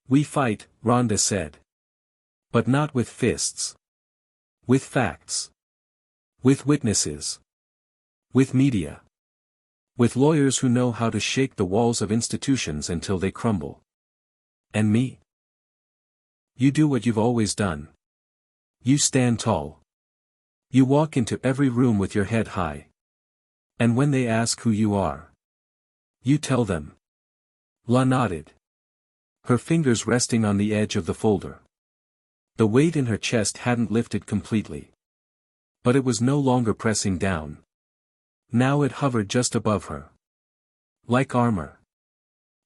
Speaker 1: We fight, Rhonda said. But not with fists. With facts. With witnesses. With media. With lawyers who know how to shake the walls of institutions until they crumble. And me? You do what you've always done. You stand tall. You walk into every room with your head high. And when they ask who you are, you tell them. La nodded. Her fingers resting on the edge of the folder. The weight in her chest hadn't lifted completely. But it was no longer pressing down. Now it hovered just above her. Like armor.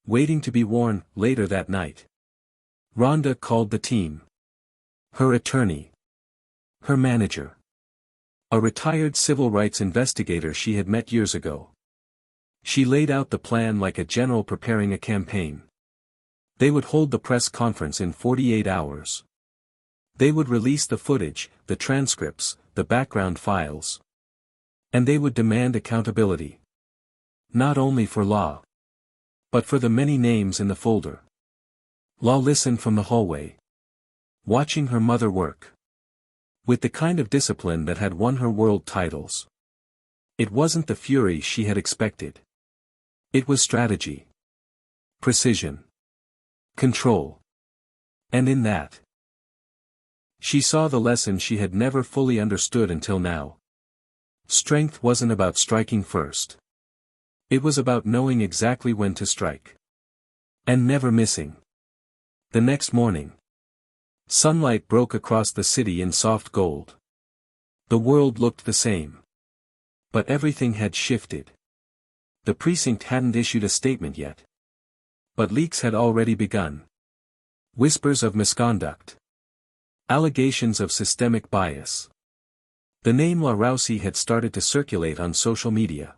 Speaker 1: Waiting to be worn, later that night. Rhonda called the team. Her attorney. Her manager. A retired civil rights investigator she had met years ago. She laid out the plan like a general preparing a campaign. They would hold the press conference in 48 hours. They would release the footage, the transcripts, the background files. And they would demand accountability. Not only for Law. But for the many names in the folder. Law listened from the hallway. Watching her mother work. With the kind of discipline that had won her world titles. It wasn't the fury she had expected. It was strategy. Precision. Control. And in that. She saw the lesson she had never fully understood until now. Strength wasn't about striking first. It was about knowing exactly when to strike. And never missing. The next morning. Sunlight broke across the city in soft gold. The world looked the same. But everything had shifted. The precinct hadn't issued a statement yet. But leaks had already begun. Whispers of misconduct. Allegations of systemic bias. The name La Rousey had started to circulate on social media.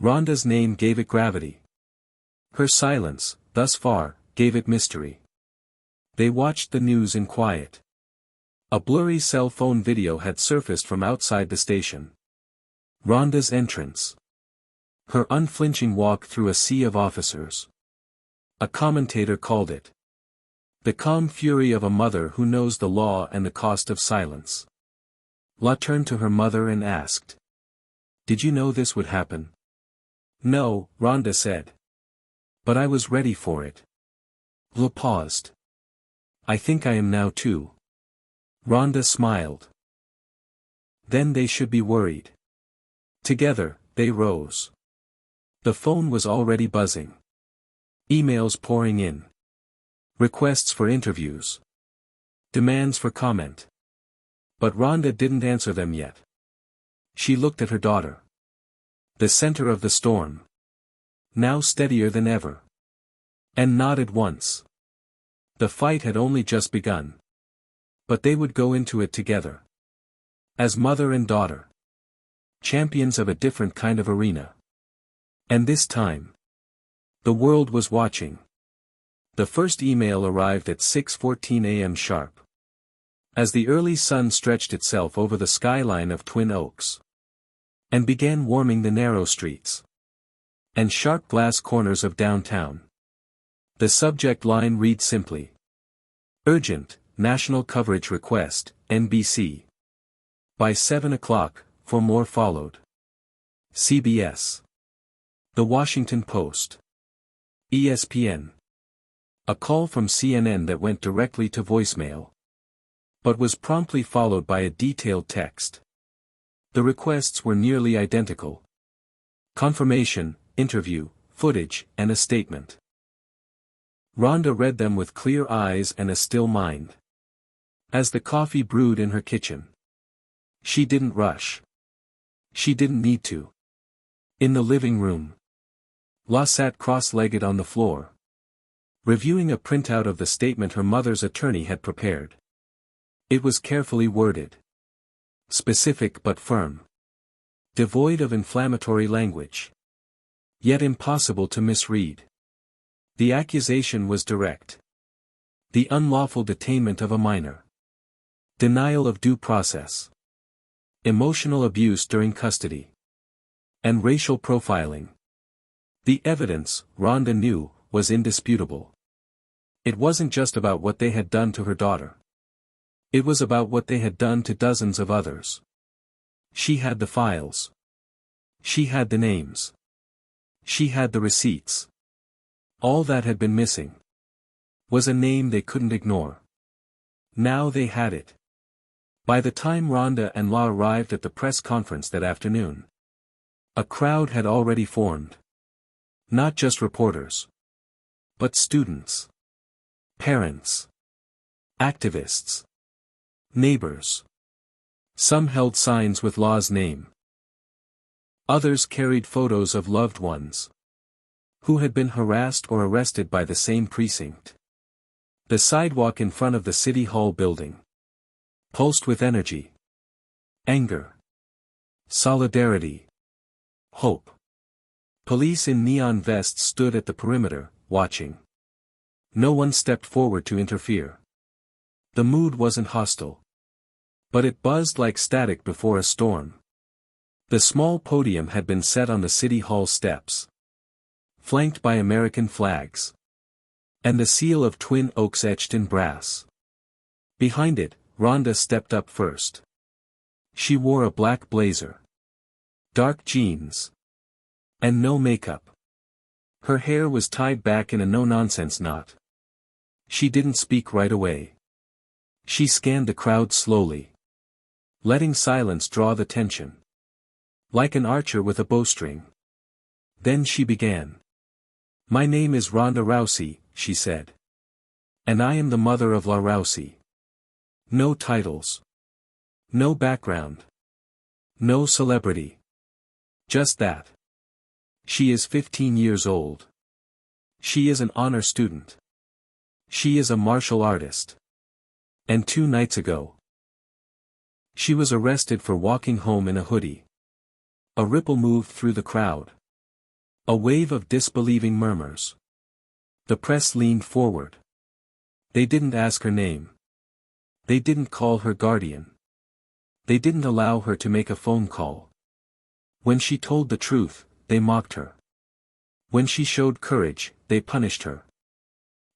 Speaker 1: Rhonda's name gave it gravity. Her silence, thus far, gave it mystery. They watched the news in quiet. A blurry cell phone video had surfaced from outside the station. Rhonda's entrance. Her unflinching walk through a sea of officers. A commentator called it the calm fury of a mother who knows the law and the cost of silence. La turned to her mother and asked. Did you know this would happen? No, Rhonda said. But I was ready for it. Will paused. I think I am now too. Rhonda smiled. Then they should be worried. Together, they rose. The phone was already buzzing. Emails pouring in. Requests for interviews. Demands for comment. But Rhonda didn't answer them yet. She looked at her daughter. The center of the storm. Now steadier than ever. And nodded once. The fight had only just begun. But they would go into it together. As mother and daughter. Champions of a different kind of arena. And this time. The world was watching. The first email arrived at 6:14 a.m. sharp. As the early sun stretched itself over the skyline of Twin Oaks. And began warming the narrow streets. And sharp glass corners of downtown. The subject line read simply. Urgent, national coverage request, NBC. By 7 o'clock, for more followed. CBS. The Washington Post. ESPN. A call from CNN that went directly to voicemail. But was promptly followed by a detailed text. The requests were nearly identical. Confirmation, interview, footage, and a statement. Rhonda read them with clear eyes and a still mind. As the coffee brewed in her kitchen. She didn't rush. She didn't need to. In the living room. La sat cross-legged on the floor. Reviewing a printout of the statement her mother's attorney had prepared. It was carefully worded. Specific but firm. Devoid of inflammatory language. Yet impossible to misread. The accusation was direct. The unlawful detainment of a minor. Denial of due process. Emotional abuse during custody. And racial profiling. The evidence, Rhonda knew, was indisputable. It wasn't just about what they had done to her daughter. It was about what they had done to dozens of others. She had the files. She had the names. She had the receipts. All that had been missing was a name they couldn't ignore. Now they had it. By the time Rhonda and La arrived at the press conference that afternoon, a crowd had already formed. Not just reporters, but students, parents, activists, neighbors. Some held signs with La's name. Others carried photos of loved ones who had been harassed or arrested by the same precinct. The sidewalk in front of the City Hall building pulsed with energy, anger, solidarity, hope. Police in neon vests stood at the perimeter, watching. No one stepped forward to interfere. The mood wasn't hostile. But it buzzed like static before a storm. The small podium had been set on the City Hall steps. Flanked by American flags. And the seal of Twin Oaks etched in brass. Behind it, Rhonda stepped up first. She wore a black blazer. Dark jeans. And no makeup. Her hair was tied back in a no-nonsense knot. She didn't speak right away. She scanned the crowd slowly. Letting silence draw the tension. Like an archer with a bowstring. Then she began. "My name is Rhonda Rousey," she said. "And I am the mother of La Rousey. No titles. No background. No celebrity. Just that. She is 15 years old. She is an honor student. She is a martial artist. And 2 nights ago, she was arrested for walking home in a hoodie." A ripple moved through the crowd. A wave of disbelieving murmurs. The press leaned forward. They didn't ask her name. They didn't call her guardian. They didn't allow her to make a phone call. When she told the truth, they mocked her. When she showed courage, they punished her.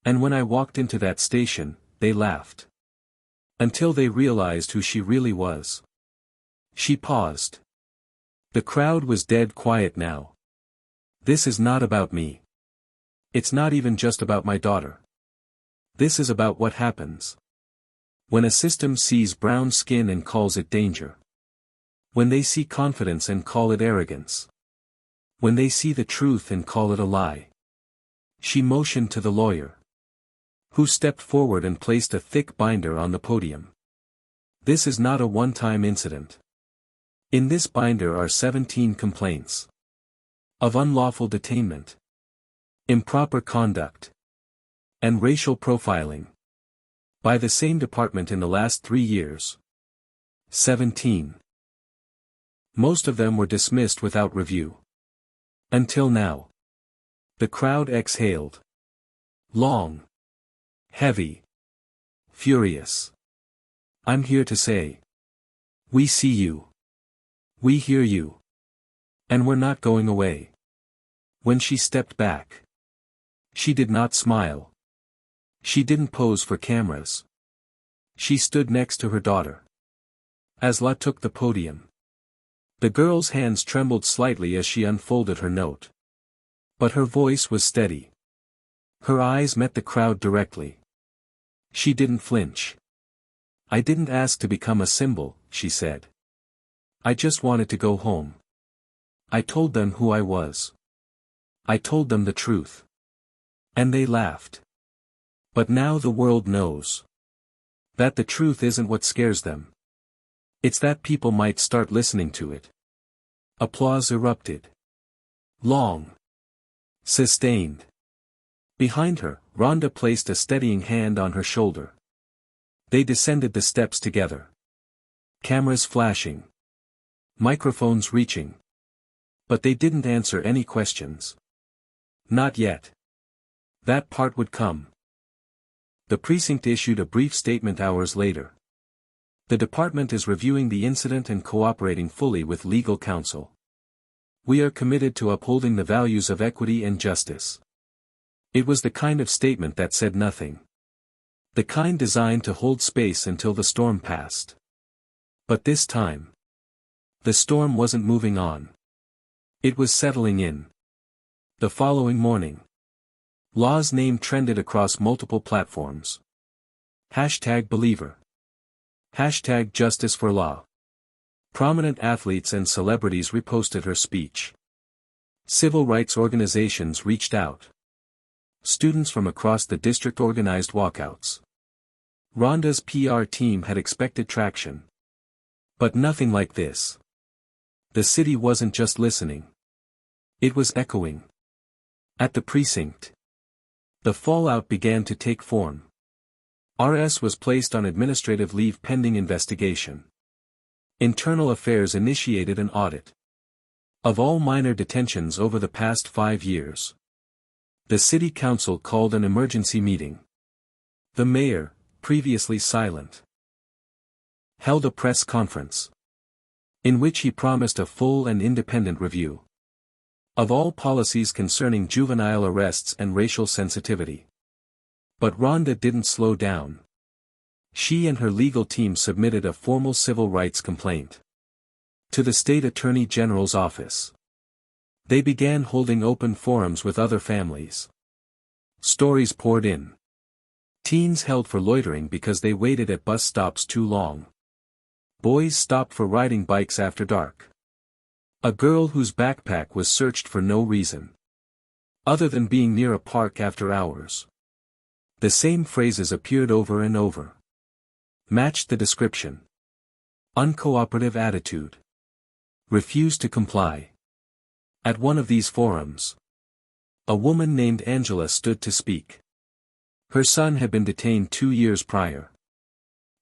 Speaker 1: And when I walked into that station, they laughed. Until they realized who she really was. She paused. The crowd was dead quiet now. "This is not about me. It's not even just about my daughter. This is about what happens when a system sees brown skin and calls it danger. When they see confidence and call it arrogance. When they see the truth and call it a lie. She motioned to the lawyer, who stepped forward and placed a thick binder on the podium. This is not a one-time incident. In this binder are 17 complaints of unlawful detainment, improper conduct, and racial profiling by the same department in the last 3 years. 17. Most of them were dismissed without review. Until now. The crowd exhaled. Long. Heavy. Furious. I'm here to say. We see you. We hear you. And we're not going away. When she stepped back, she did not smile. She didn't pose for cameras. She stood next to her daughter. Asla took the podium. The girl's hands trembled slightly as she unfolded her note. But her voice was steady. Her eyes met the crowd directly. She didn't flinch. I didn't ask to become a symbol, she said. I just wanted to go home. I told them who I was. I told them the truth. And they laughed. But now the world knows that the truth isn't what scares them. It's that people might start listening to it. Applause erupted. Long. Sustained. Behind her, Rhonda placed a steadying hand on her shoulder. They descended the steps together. Cameras flashing. Microphones reaching. But they didn't answer any questions. Not yet. That part would come. The precinct issued a brief statement hours later. The department is reviewing the incident and cooperating fully with legal counsel. We are committed to upholding the values of equity and justice. It was the kind of statement that said nothing. The kind designed to hold space until the storm passed. But this time, the storm wasn't moving on. It was settling in. The following morning, Law's name trended across multiple platforms. #Believer. #Justice for Law. Prominent athletes and celebrities reposted her speech. Civil rights organizations reached out. Students from across the district organized walkouts. Rhonda's PR team had expected traction. But nothing like this. The city wasn't just listening. It was echoing. At the precinct, the fallout began to take form. RS was placed on administrative leave pending investigation. Internal Affairs initiated an audit of all minor detentions over the past 5 years. The city council called an emergency meeting. The mayor, previously silent, held a press conference in which he promised a full and independent review of all policies concerning juvenile arrests and racial sensitivity. But Rhonda didn't slow down. She and her legal team submitted a formal civil rights complaint to the state attorney general's office. They began holding open forums with other families. Stories poured in. Teens held for loitering because they waited at bus stops too long. Boys stopped for riding bikes after dark. A girl whose backpack was searched for no reason other than being near a park after hours. The same phrases appeared over and over. Matched the description. Uncooperative attitude. Refused to comply. At one of these forums, a woman named Angela stood to speak. Her son had been detained 2 years prior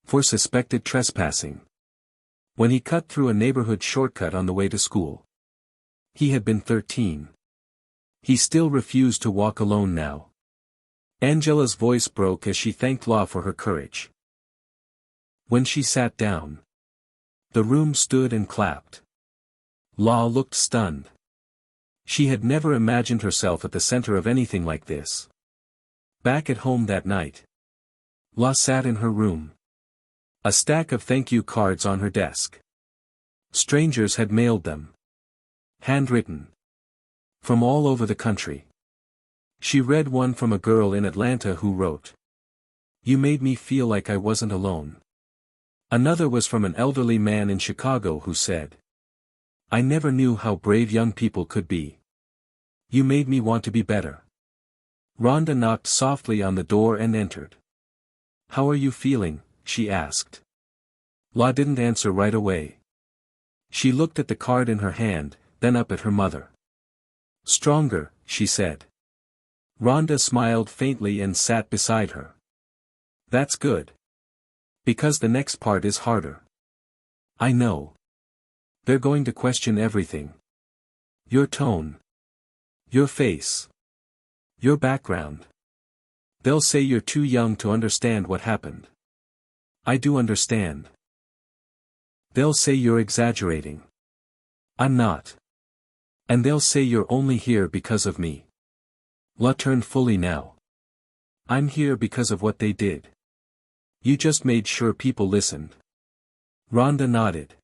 Speaker 1: for suspected trespassing when he cut through a neighborhood shortcut on the way to school. He had been 13. He still refused to walk alone now. Angela's voice broke as she thanked Law for her courage. When she sat down, the room stood and clapped. Law looked stunned. She had never imagined herself at the center of anything like this. Back at home that night, Law sat in her room. A stack of thank you cards on her desk. Strangers had mailed them. Handwritten. From all over the country. She read one from a girl in Atlanta who wrote, "You made me feel like I wasn't alone." Another was from an elderly man in Chicago who said, "I never knew how brave young people could be. You made me want to be better." Rhonda knocked softly on the door and entered. "How are you feeling?" she asked. La didn't answer right away. She looked at the card in her hand, then up at her mother. "Stronger," she said. Rhonda smiled faintly and sat beside her. "That's good. Because the next part is harder." "I know. They're going to question everything. Your tone. Your face. Your background. They'll say you're too young to understand what happened." "I do understand." "They'll say you're exaggerating." "I'm not. And they'll say you're only here because of me." La turned fully now. "I'm here because of what they did. You just made sure people listened." Rhonda nodded.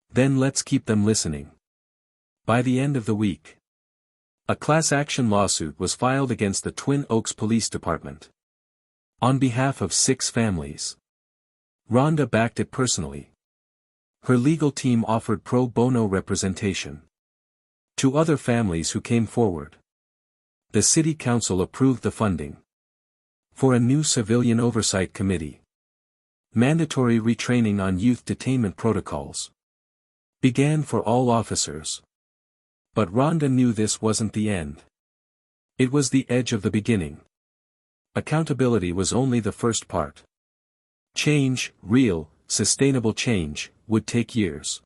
Speaker 1: "Then let's keep them listening." By the end of the week, a class action lawsuit was filed against the Twin Oaks Police Department. On behalf of 6 families. Rhonda backed it personally. Her legal team offered pro bono representation to other families who came forward. The city council approved the funding for a new civilian oversight committee. Mandatory retraining on youth detainment protocols began for all officers. But Rhonda knew this wasn't the end. It was the edge of the beginning. Accountability was only the first part. Change, real, sustainable change, would take years.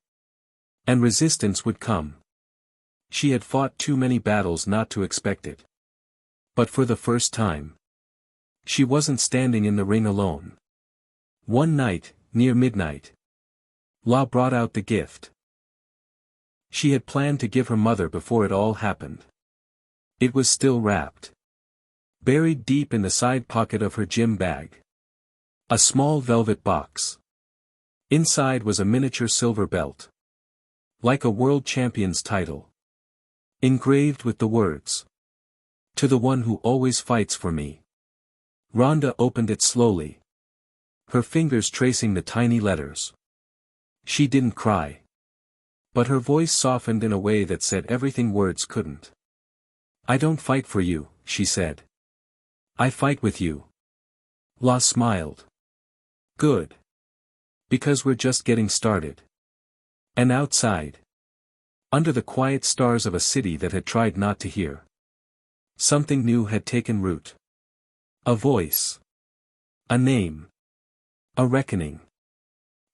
Speaker 1: And resistance would come. She had fought too many battles not to expect it. But for the first time, she wasn't standing in the ring alone. One night, near midnight, La brought out the gift she had planned to give her mother before it all happened. It was still wrapped, buried deep in the side pocket of her gym bag. A small velvet box. Inside was a miniature silver belt, like a world champion's title, engraved with the words, "To the one who always fights for me." Rhonda opened it slowly, her fingers tracing the tiny letters. She didn't cry. But her voice softened in a way that said everything words couldn't. "I don't fight for you," she said. "I fight with you." La smiled. "Good. Because we're just getting started." And outside, under the quiet stars of a city that had tried not to hear, something new had taken root. A voice. A name. A reckoning.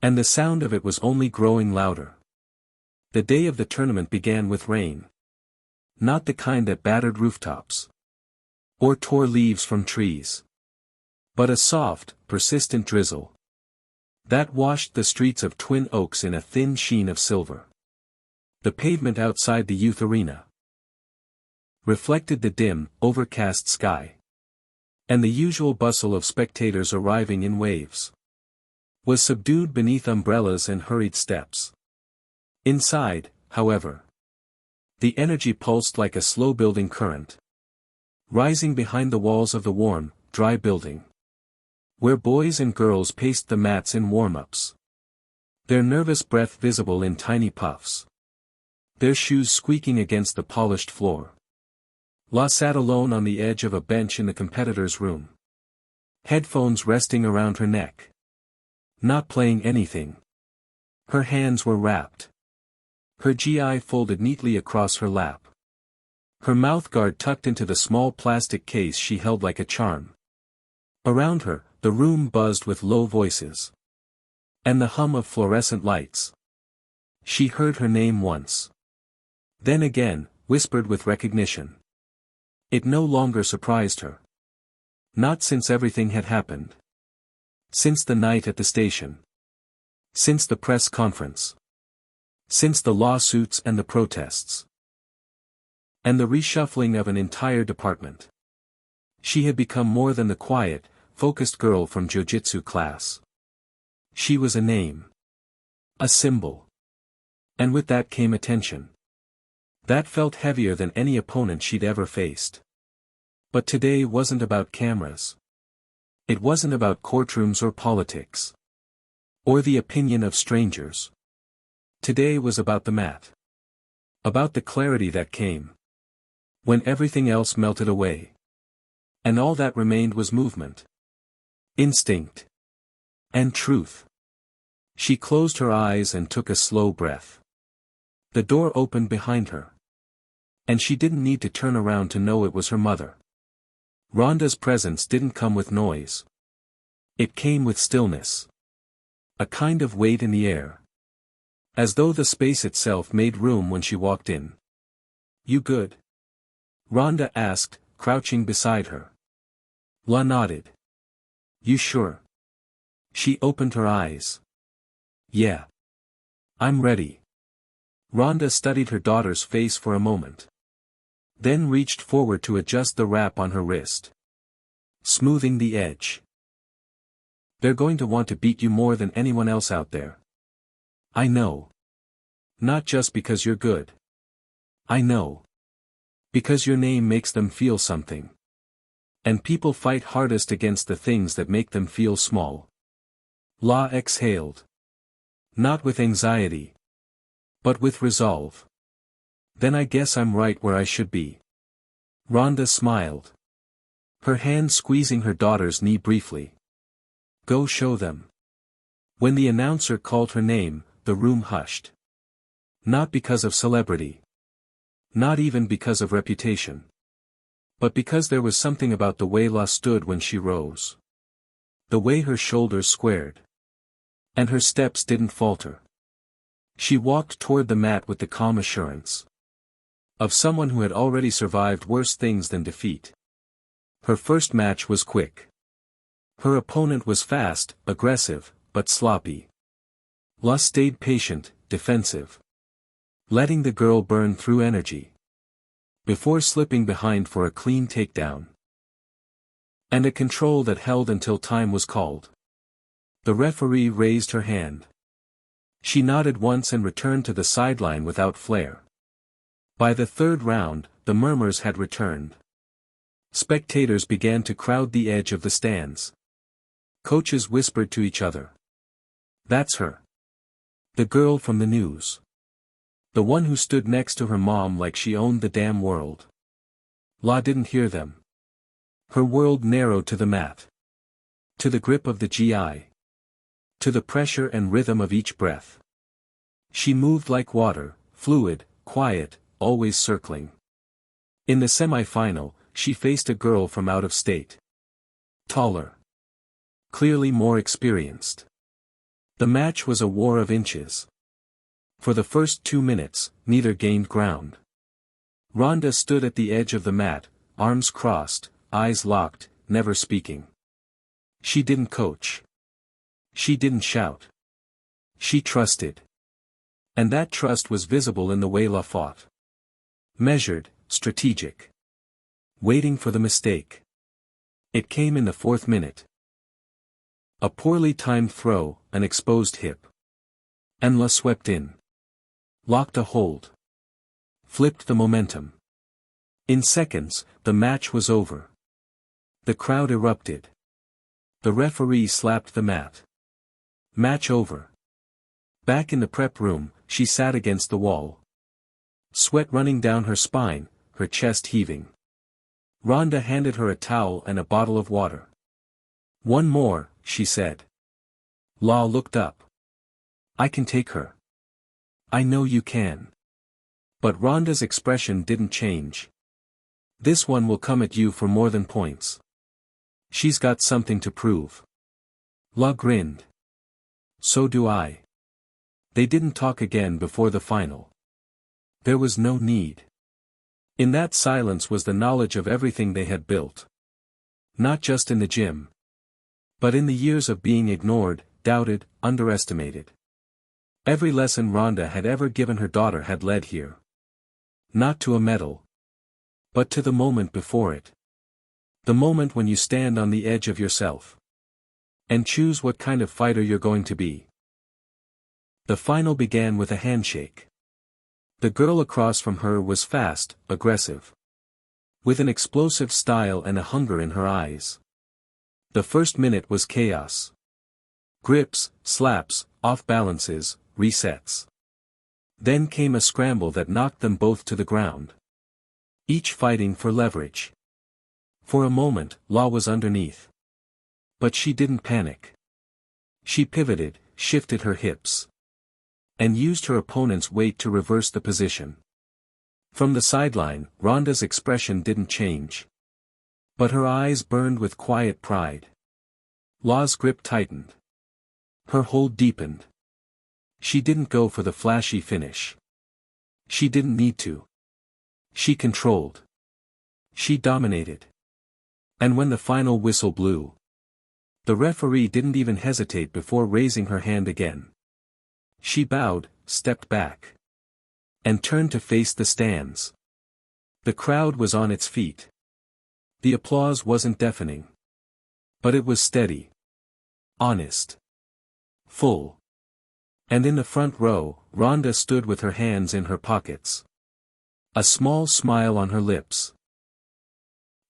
Speaker 1: And the sound of it was only growing louder. The day of the tournament began with rain. Not the kind that battered rooftops or tore leaves from trees, but a soft, persistent drizzle that washed the streets of Twin Oaks in a thin sheen of silver. The pavement outside the youth arena reflected the dim, overcast sky. And the usual bustle of spectators arriving in waves was subdued beneath umbrellas and hurried steps. Inside, however, the energy pulsed like a slow-building current, rising behind the walls of the warm, dry building, where boys and girls paced the mats in warm-ups, their nervous breath visible in tiny puffs, their shoes squeaking against the polished floor. La sat alone on the edge of a bench in the competitors' room, headphones resting around her neck, not playing anything. Her hands were wrapped, her GI folded neatly across her lap, her mouthguard tucked into the small plastic case she held like a charm. Around her, the room buzzed with low voices and the hum of fluorescent lights. She heard her name once, then again, whispered with recognition. It no longer surprised her. Not since everything had happened. Since the night at the station. Since the press conference. Since the lawsuits and the protests. And the reshuffling of an entire department. She had become more than the quiet, focused girl from jiu-jitsu class. She was a name. A symbol. And with that came attention. That felt heavier than any opponent she'd ever faced. But today wasn't about cameras. It wasn't about courtrooms or politics. Or the opinion of strangers. Today was about the mat. About the clarity that came. When everything else melted away. And all that remained was movement. Instinct. And truth. She closed her eyes and took a slow breath. The door opened behind her. And she didn't need to turn around to know it was her mother. Rhonda's presence didn't come with noise. It came with stillness. A kind of weight in the air. As though the space itself made room when she walked in. "You good?" Rhonda asked, crouching beside her. La nodded. "You sure?" She opened her eyes. "Yeah. I'm ready." Rhonda studied her daughter's face for a moment. Then reached forward to adjust the wrap on her wrist. Smoothing the edge. "They're going to want to beat you more than anyone else out there. I know. Not just because you're good. I know. Because your name makes them feel something. And people fight hardest against the things that make them feel small." La exhaled. Not with anxiety. But with resolve. "Then I guess I'm right where I should be." Rhonda smiled. Her hand squeezing her daughter's knee briefly. "Go show them." When the announcer called her name, the room hushed. Not because of celebrity. Not even because of reputation. But because there was something about the way La stood when she rose. The way her shoulders squared. And her steps didn't falter. She walked toward the mat with the calm assurance of someone who had already survived worse things than defeat. Her first match was quick. Her opponent was fast, aggressive, but sloppy. La stayed patient, defensive. Letting the girl burn through energy. Before slipping behind for a clean takedown. And a control that held until time was called. The referee raised her hand. She nodded once and returned to the sideline without flair. By the third round, the murmurs had returned. Spectators began to crowd the edge of the stands. Coaches whispered to each other. "That's her. The girl from the news. The one who stood next to her mom like she owned the damn world." La didn't hear them. Her world narrowed to the mat. To the grip of the GI. To the pressure and rhythm of each breath. She moved like water, fluid, quiet, always circling. In the semi-final, she faced a girl from out of state. Taller. Clearly more experienced. The match was a war of inches. For the first 2 minutes, neither gained ground. Rhonda stood at the edge of the mat, arms crossed, eyes locked, never speaking. She didn't coach. She didn't shout. She trusted. And that trust was visible in the way La fought. Measured, strategic. Waiting for the mistake. It came in the 4th minute. A poorly timed throw, an exposed hip. And La swept in. Locked a hold. Flipped the momentum. In seconds, the match was over. The crowd erupted. The referee slapped the mat. Match over. Back in the prep room, she sat against the wall. Sweat running down her spine, her chest heaving. Rhonda handed her a towel and a bottle of water. "One more," she said. La looked up. "I can take her." "I know you can." But Rhonda's expression didn't change. "This one will come at you for more than points. She's got something to prove." La grinned. "So do I." They didn't talk again before the final. There was no need. In that silence was the knowledge of everything they had built. Not just in the gym. But in the years of being ignored, doubted, underestimated. Every lesson Rhonda had ever given her daughter had led here. Not to a medal. But to the moment before it. The moment when you stand on the edge of yourself. And choose what kind of fighter you're going to be. The final began with a handshake. The girl across from her was fast, aggressive. with an explosive style and a hunger in her eyes. The first minute was chaos. Grips, slaps, off-balances, resets. Then came a scramble that knocked them both to the ground. Each fighting for leverage. For a moment, Law was underneath. But she didn't panic. She pivoted, shifted her hips, and used her opponent's weight to reverse the position. From the sideline, Ronda's expression didn't change. But her eyes burned with quiet pride. Law's grip tightened. Her hold deepened. She didn't go for the flashy finish. She didn't need to. She controlled. She dominated. And when the final whistle blew, the referee didn't even hesitate before raising her hand again. She bowed, stepped back, and turned to face the stands. The crowd was on its feet. The applause wasn't deafening. But it was steady. Honest. Full. And in the front row, Ronda stood with her hands in her pockets. A small smile on her lips.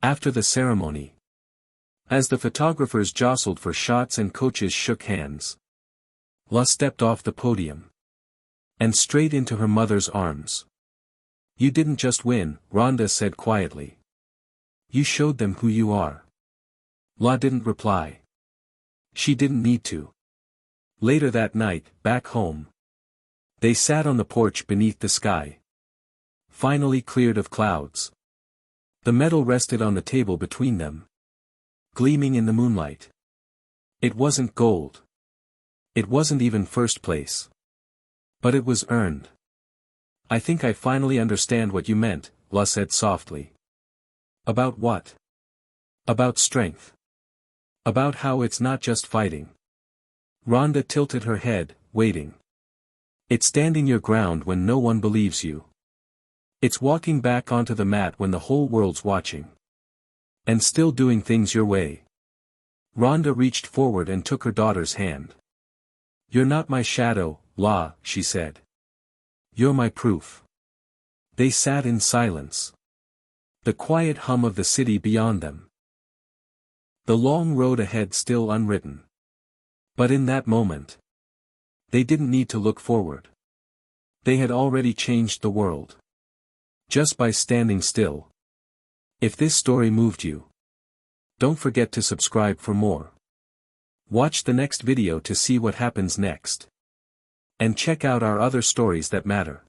Speaker 1: After the ceremony, as the photographers jostled for shots and coaches shook hands, Law stepped off the podium and straight into her mother's arms. "You didn't just win," Ronda said quietly. "You showed them who you are." Law didn't reply. She didn't need to. Later that night, back home, they sat on the porch beneath the sky, finally cleared of clouds. The medal rested on the table between them, gleaming in the moonlight. It wasn't gold. It wasn't even first place. But it was earned. "I think I finally understand what you meant," Law said softly. "About what?" "About strength. About how it's not just fighting." Ronda tilted her head, waiting. "It's standing your ground when no one believes you. It's walking back onto the mat when the whole world's watching. And still doing things your way." Ronda reached forward and took her daughter's hand. "You're not my shadow, Law," she said. "You're my proof." They sat in silence. The quiet hum of the city beyond them. The long road ahead still unwritten. But in that moment, they didn't need to look forward. They had already changed the world. Just by standing still. If this story moved you, don't forget to subscribe for more. Watch the next video to see what happens next. And check out our other stories that matter.